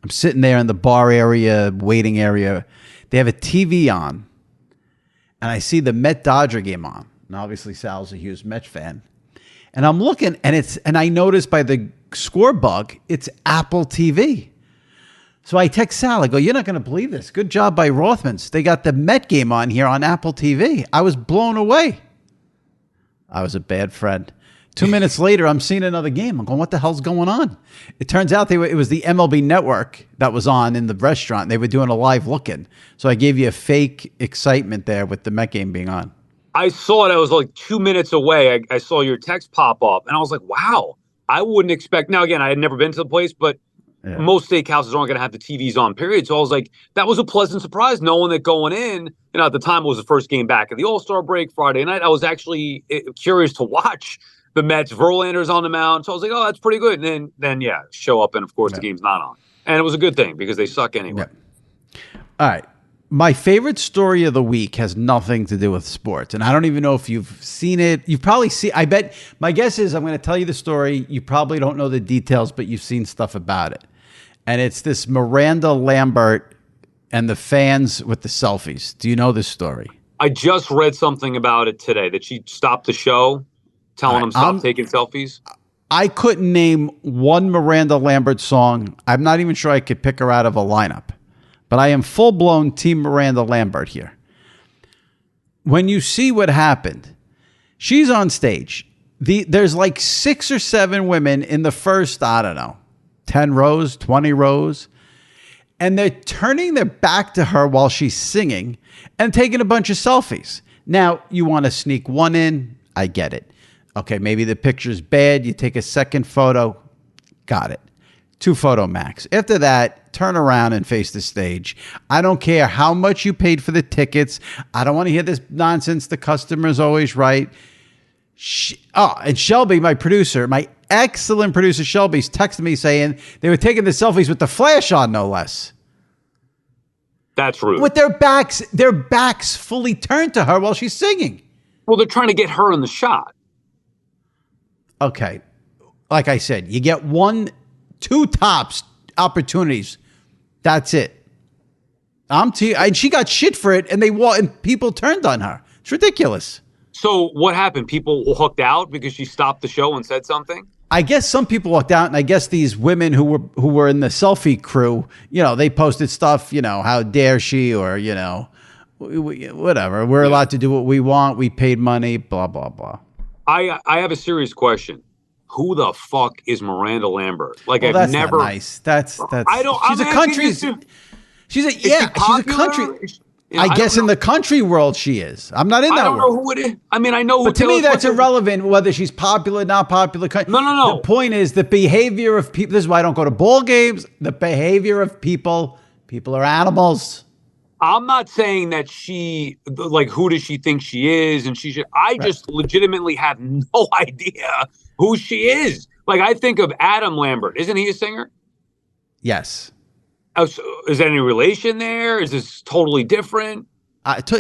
I'm sitting there in the bar area, waiting area. They have a TV on, and I see the Met-Dodger game on. And obviously Sal's a huge Mets fan. And I'm looking, and I noticed by the score bug, it's Apple TV. So I text Sal. I go, you're not going to believe this. Good job by Rothmans. They got the Met game on here on Apple TV. I was blown away. I was a bad friend. 2 minutes later, I'm seeing another game. I'm going, what the hell's going on? It turns out it was the MLB Network that was on in the restaurant. They were doing a live look-in. So I gave you a fake excitement there with the Met game being on. I saw it. I was like 2 minutes away. I saw your text pop up, and I was like, wow, I wouldn't expect. Now, again, I had never been to the place, but most steakhouses aren't going to have the TVs on, period. So I was like, that was a pleasant surprise, knowing that going in, at the time it was the first game back of the All-Star break Friday night. I was actually curious to watch the Mets. Verlander's on the mound. So I was like, oh, that's pretty good. And then show up, and of course the game's not on. And it was a good thing because they suck anyway. All right. My favorite story of the week has nothing to do with sports. And I don't even know if you've seen it. You've probably seen, I bet, my guess is I'm going to tell you the story. You probably don't know the details, but you've seen stuff about it. And it's this Miranda Lambert and the fans with the selfies. Do you know this story? I just read something about it today, that she stopped the show, telling them stop taking selfies. I couldn't name one Miranda Lambert song. I'm not even sure I could pick her out of a lineup. But I am full-blown Team Miranda Lambert here. When you see what happened, she's on stage. There's like 6 or 7 women in the first, I don't know, 10 rows, 20 rows. And they're turning their back to her while she's singing and taking a bunch of selfies. Now, you want to sneak one in. I get it. Okay, maybe the picture's bad. You take a second photo. Got it. 2 photo max. After that, turn around and face the stage. I don't care how much you paid for the tickets. I don't want to hear this nonsense. The customer's always right. And Shelby, my producer, my excellent producer, Shelby's texted me saying they were taking the selfies with the flash on, no less. That's rude. With their backs fully turned to her while she's singing. Well, they're trying to get her in the shot. Okay. Like I said, you get 2 tops opportunities. That's it. And she got shit for it, and people turned on her. It's ridiculous. So what happened? People hooked out because she stopped the show and said something? I guess some people walked out, and I guess these women who were in the selfie crew, they posted stuff, how dare she, or, whatever. We're allowed to do what we want. We paid money, blah, blah, blah. I have a serious question. Who the fuck is Miranda Lambert? Like, I've that's never. Not nice. That's. I don't. She's a country. She's a country. I guess in the country world she is. I'm not in that world. I don't know who it is. I mean, I know. But to me, that's irrelevant whether she's popular, not popular. No. The point is the behavior of people. This is why I don't go to ball games. The behavior of people. People are animals. I'm not saying that who does she think she is? And I just legitimately have no idea who she is. Like, I think of Adam Lambert. Isn't he a singer? Yes. Oh, so is there any relation there? Is this totally different?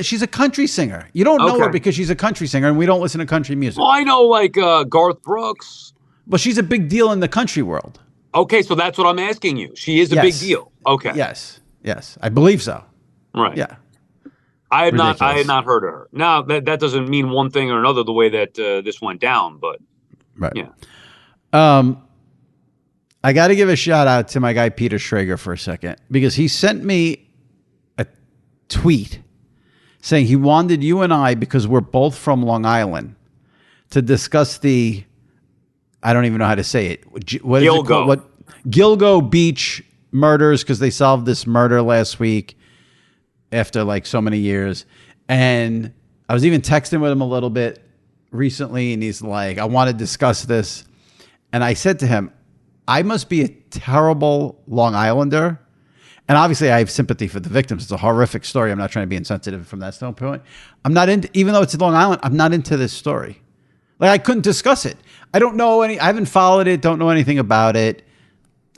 She's a country singer. You don't know her because she's a country singer, and we don't listen to country music. Well, I know, Garth Brooks. Well, she's a big deal in the country world. Okay, so that's what I'm asking you. She is a big deal. Okay. Yes, I believe so. Right. Yeah. I had not heard of her. Now, that doesn't mean one thing or another the way that this went down, but right. Yeah. I got to give a shout out to my guy Peter Schrager for a second, because he sent me a tweet saying he wanted you and I, because we're both from Long Island, to discuss the, I don't even know how to say it. What is it called? Gilgo Beach murders, because they solved this murder last week after like so many years. And I was even texting with him a little bit recently, and he's like, I want to discuss this. And I said to him, I must be a terrible Long Islander. And obviously I have sympathy for the victims. It's a horrific story. I'm not trying to be insensitive from that standpoint. I'm not into, even though it's Long Island, I'm not into this story. Like, I couldn't discuss it. I haven't followed it, don't know anything about it.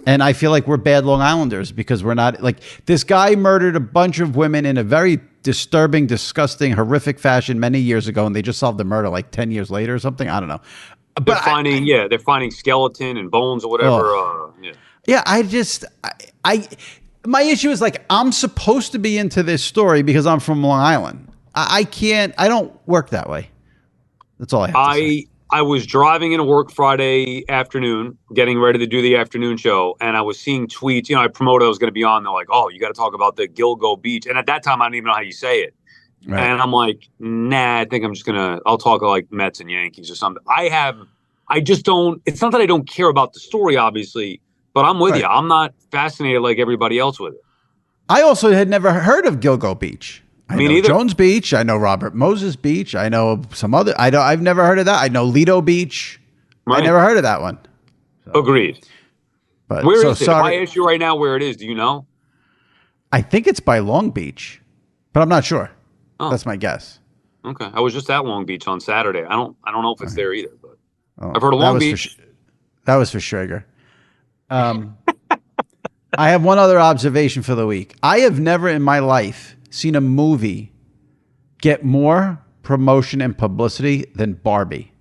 And I feel like we're bad Long Islanders because we're not, like, this guy murdered a bunch of women in a very disturbing, disgusting, horrific fashion many years ago, and they just solved the murder like 10 years later or something. I don't know. They're finding skeleton and bones or whatever. My issue is, like, I'm supposed to be into this story because I'm from Long Island. I don't work that way. That's all I have to say. I was driving into work Friday afternoon, getting ready to do the afternoon show, and I was seeing tweets. You know, I promoted I was going to be on. They're like, "Oh, you got to talk about the Gilgo Beach," and at that time, I didn't even know how you say it. Right. And I'm like, "Nah, I think I'm just gonna. I'll talk like Mets and Yankees or something." I just don't. It's not that I don't care about the story, obviously, but I'm with you. I'm not fascinated like everybody else with it. I also had never heard of Gilgo Beach. I know neither. Jones Beach. I know Robert Moses Beach. I know some other. I've never heard of that. I know Lido Beach. Right. I never heard of that one. So. Agreed. But where is it? Sorry. If I ask you right now where it is, do you know? I think it's by Long Beach, but I'm not sure. Oh. That's my guess. Okay, I was just at Long Beach on Saturday. I don't know if it's there either, but I've heard of Long Beach. That was for Schrager. I have one other observation for the week. I have never in my life seen a movie get more promotion and publicity than Barbie.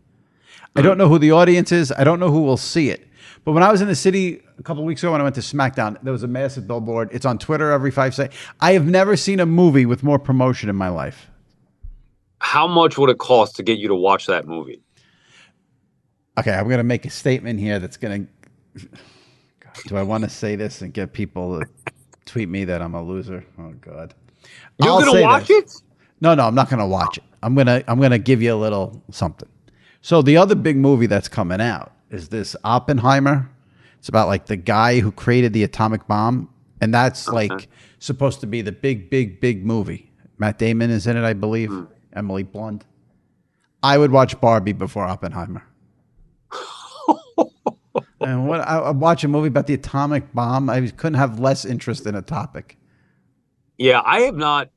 I don't know who the audience is. I don't know who will see it. But when I was in the city a couple of weeks ago when I went to SmackDown, there was a massive billboard. It's on Twitter every 5 seconds. I have never seen a movie with more promotion in my life. How much would it cost to get you to watch that movie? Okay, I'm going to make a statement here that's going to... Do I want to say this and get people to tweet me that I'm a loser? Oh God! You're going to watch it? No, I'm not going to watch it. I'm gonna give you a little something. So the other big movie that's coming out is this Oppenheimer. It's about like the guy who created the atomic bomb, and that's like supposed to be the big movie. Matt Damon is in it, I believe. Emily Blunt. I would watch Barbie before Oppenheimer. And I watch a movie about the atomic bomb. I couldn't have less interest in a topic. Yeah, I have not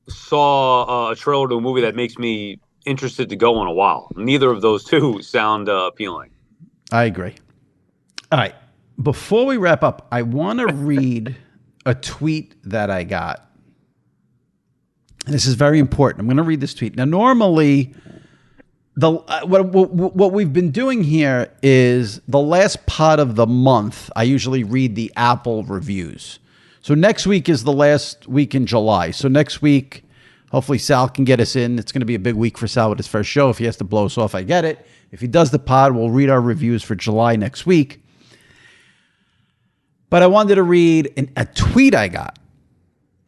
saw a trailer to a movie that makes me interested to go in a while. Neither of those two sound appealing. I agree. All right. Before we wrap up, I want to read a tweet that I got. This is very important. I'm going to read this tweet. Now, normally... What we've been doing here is the last pod of the month, I usually read the Apple reviews. So next week is the last week in July. So next week, hopefully Sal can get us in. It's going to be a big week for Sal with his first show. If he has to blow us off, I get it. If he does the pod, we'll read our reviews for July next week. But I wanted to read a tweet I got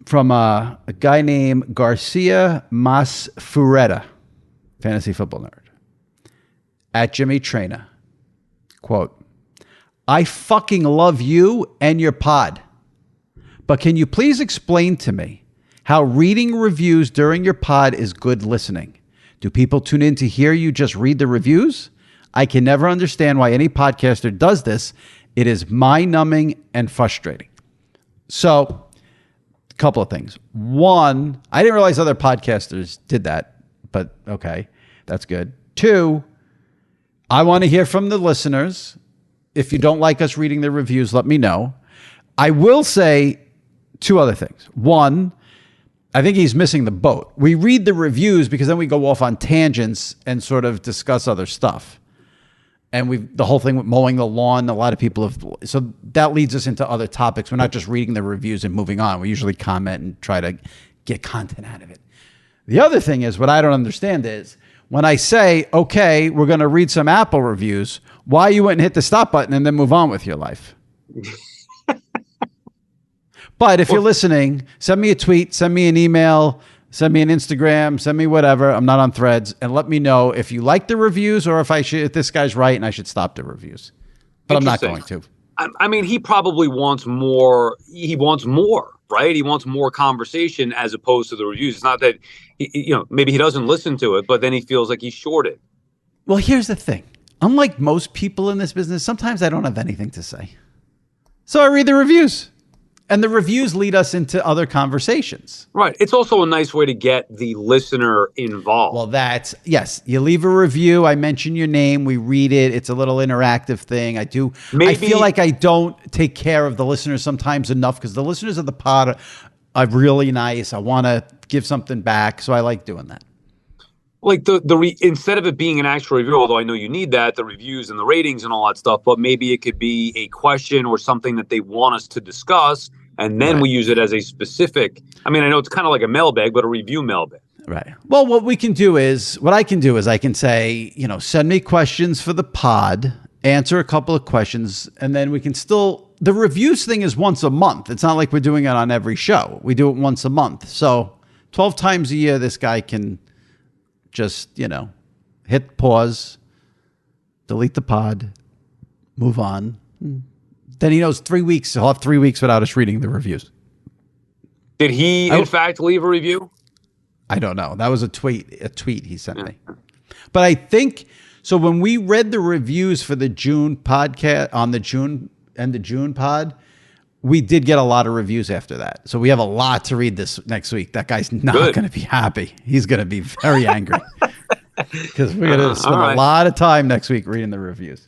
from a guy named Garcia Masfureta. Fantasy football nerd. At Jimmy Traina. Quote, I fucking love you and your pod. But can you please explain to me how reading reviews during your pod is good listening? Do people tune in to hear you just read the reviews? I can never understand why any podcaster does this. It is mind-numbing and frustrating. So, a couple of things. One, I didn't realize other podcasters did that. But okay, that's good. Two, I want to hear from the listeners. If you don't like us reading the reviews, let me know. I will say two other things. One, I think he's missing the boat. We read the reviews because then we go off on tangents and sort of discuss other stuff. And the whole thing with mowing the lawn, a lot of people have, so that leads us into other topics. We're not just reading the reviews and moving on. We usually comment and try to get content out of it. The other thing is, what I don't understand is, when I say, okay, we're going to read some Apple reviews, why you wouldn't hit the stop button and then move on with your life? But if you're listening, send me a tweet, send me an email, send me an Instagram, send me whatever. I'm not on Threads. And let me know if you like the reviews or if this guy's right and I should stop the reviews. But I'm not going to. I mean, he probably wants more. He wants more, right? He wants more conversation as opposed to the reviews. It's not that, maybe he doesn't listen to it, but then he feels like he's shorted. Well, here's the thing. Unlike most people in this business, sometimes I don't have anything to say. So I read the reviews. And the reviews lead us into other conversations. Right. It's also a nice way to get the listener involved. Well, yes. You leave a review. I mention your name. We read it. It's a little interactive thing. I feel like I don't take care of the listeners sometimes enough because the listeners of the pod are really nice. I want to give something back. So I like doing that. Like instead of it being an actual review, although I know you need that, the reviews and the ratings and all that stuff, but maybe it could be a question or something that they want us to discuss. And then we use it as a specific, I mean, I know it's kind of like a mailbag, but a review mailbag. Right. Well, what I can do is I can say, send me questions for the pod, answer a couple of questions, and then we can the reviews thing is once a month. It's not like we're doing it on every show. We do it once a month. So 12 times a year, this guy can just, hit pause, delete the pod, move on. Then he knows 3 weeks. He'll have 3 weeks without us reading the reviews. Did he, in fact, leave a review? I don't know. That was a tweet he sent me. But I think, so when we read the reviews for the June podcast on the June pod, we did get a lot of reviews after that. So we have a lot to read this next week. That guy's not going to be happy. He's going to be very angry because we're going to spend a lot of time next week reading the reviews.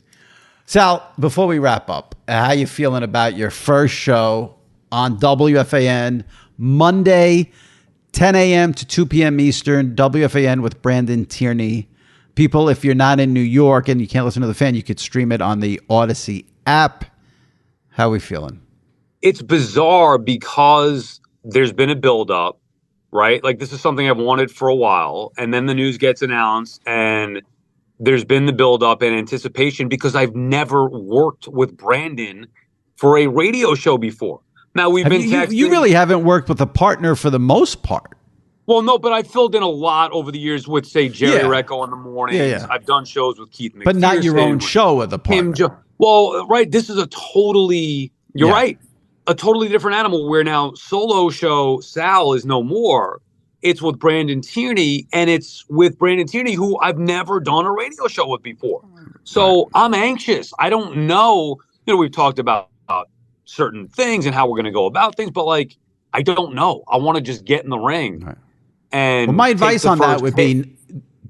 Sal, before we wrap up, how you feeling about your first show on WFAN Monday, 10 a.m. to 2 p.m. Eastern, WFAN with Brandon Tierney. People, if you're not in New York and you can't listen to the fan, you could stream it on the Odyssey app. How are we feeling? It's bizarre because there's been a buildup, right? Like, this is something I've wanted for a while. And then the news gets announced and there's been the buildup and anticipation because I've never worked with Brandon for a radio show before. Now, we've been texting. You really haven't worked with a partner for the most part. Well, no, but I've filled in a lot over the years with, say, Jerry Recco in the mornings. Yeah. I've done shows with Keith McPherson. But not your own show with a partner. Well, right. This is a totally, right, a totally different animal where now solo show Sal is no more. It's with Brandon Tierney, and it's with Brandon Tierney, who I've never done a radio show with before. So I'm anxious. I don't know. We've talked about certain things and how we're going to go about things, but I don't know. I want to just get in the ring. Right. And my advice on that would be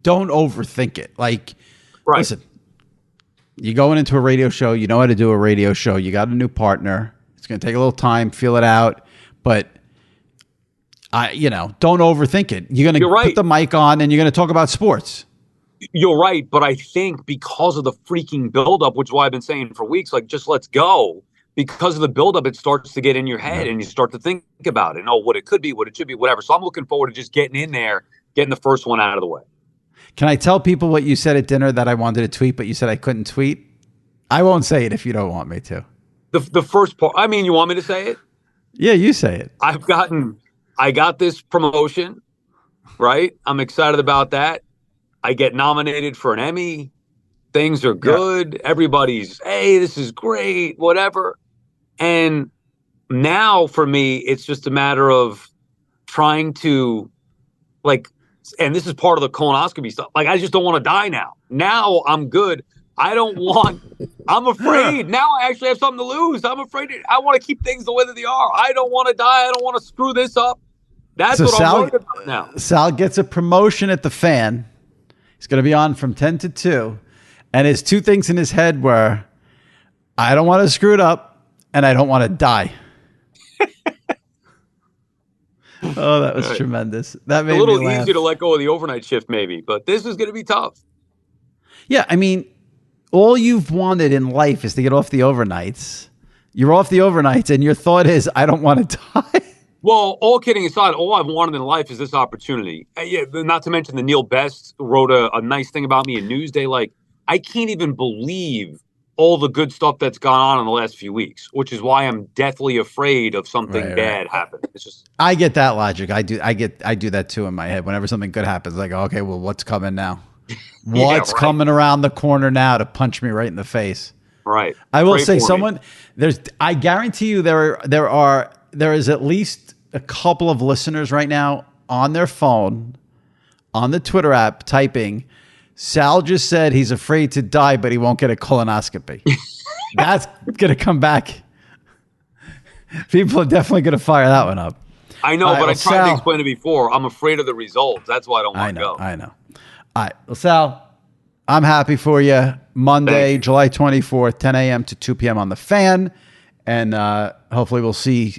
don't overthink it. Listen, you're going into a radio show. You know how to do a radio show. You got a new partner. It's going to take a little time, feel it out. But, don't overthink it. You're going to put the mic on and you're going to talk about sports. You're right. But I think because of the freaking buildup, which is why I've been saying for weeks, just let's go. Because of the buildup, it starts to get in your head and you start to think about it. What it could be, what it should be, whatever. So I'm looking forward to just getting in there, getting the first one out of the way. Can I tell people what you said at dinner that I wanted to tweet, but you said I couldn't tweet? I won't say it if you don't want me to. The first part, you want me to say it? Yeah, you say it. I got this promotion, right? I'm excited about that. I get nominated for an Emmy. Things are good. Yeah. Everybody's, hey, this is great, whatever. And now for me, it's just a matter of trying to, and this is part of the colonoscopy stuff. I just don't want to die now. Now I'm good. I'm afraid. Now I actually have something to lose. I'm afraid. I want to keep things the way that they are. I don't want to die. I don't want to screw this up. That's what I'm worried about now. Sal gets a promotion at the Fan. He's going to be on from 10 to 2. And his two things in his head were, I don't want to screw it up and I don't want to die. Oh, that was tremendous. That made me laugh. A little easier to let go of the overnight shift maybe, but this is going to be tough. Yeah, all you've wanted in life is to get off the overnights. You're off the overnights and your thought is, I don't want to die. Well, all kidding aside, all I've wanted in life is this opportunity. Not to mention the Neil Best wrote a nice thing about me in Newsday. I can't even believe all the good stuff that's gone on in the last few weeks, which is why I'm deathly afraid of something bad happening. It's just, I get that logic. I do that too in my head. Whenever something good happens, okay, well, what's coming now? What's coming around the corner now to punch me right in the face? Right. I will say I guarantee you there is at least a couple of listeners right now on their phone, on the Twitter app, typing, Sal just said he's afraid to die, but he won't get a colonoscopy. That's going to come back. People are definitely going to fire that one up. I know, but I tried to explain it before. I'm afraid of the results. That's why I don't want to go. I know. All right. Well, Sal, I'm happy for you. Monday, July 24th, 10 a.m. to 2 p.m. on the Fan. And hopefully we'll see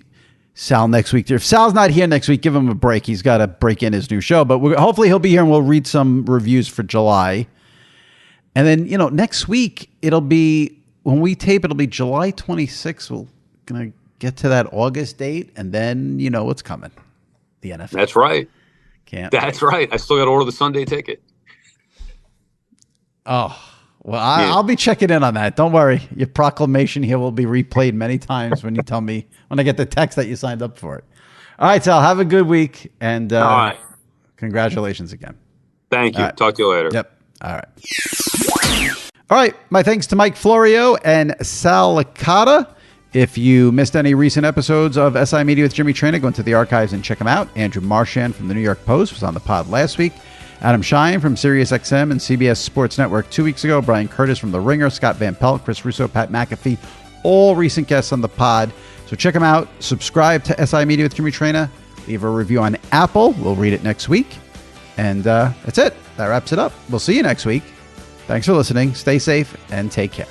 Sal next week. If Sal's not here next week, give him a break. He's got to break in his new show. But hopefully he'll be here and we'll read some reviews for July. And then, next week, when we tape, it'll be July 26th. We're going to get to that August date. And then, what's coming. The NFL. That's right. Can't. That's right. I still got to order the Sunday ticket. Oh, well, I'll be checking in on that. Don't worry. Your proclamation here will be replayed many times when you tell me, when I get the text that you signed up for it. All right, Sal, have a good week. And All right. Congratulations again. Thank you. Right. Talk to you later. Yep. All right. All right. My thanks to Mike Florio and Sal Licata. If you missed any recent episodes of SI Media with Jimmy Traina, go into the archives and check them out. Andrew Marchand from the New York Post was on the pod last week. Adam Shine from SiriusXM and CBS Sports Network 2 weeks ago. Brian Curtis from The Ringer. Scott Van Pelt, Chris Russo, Pat McAfee. All recent guests on the pod. So check them out. Subscribe to SI Media with Jimmy Traina. Leave a review on Apple. We'll read it next week. And that's it. That wraps it up. We'll see you next week. Thanks for listening. Stay safe and take care.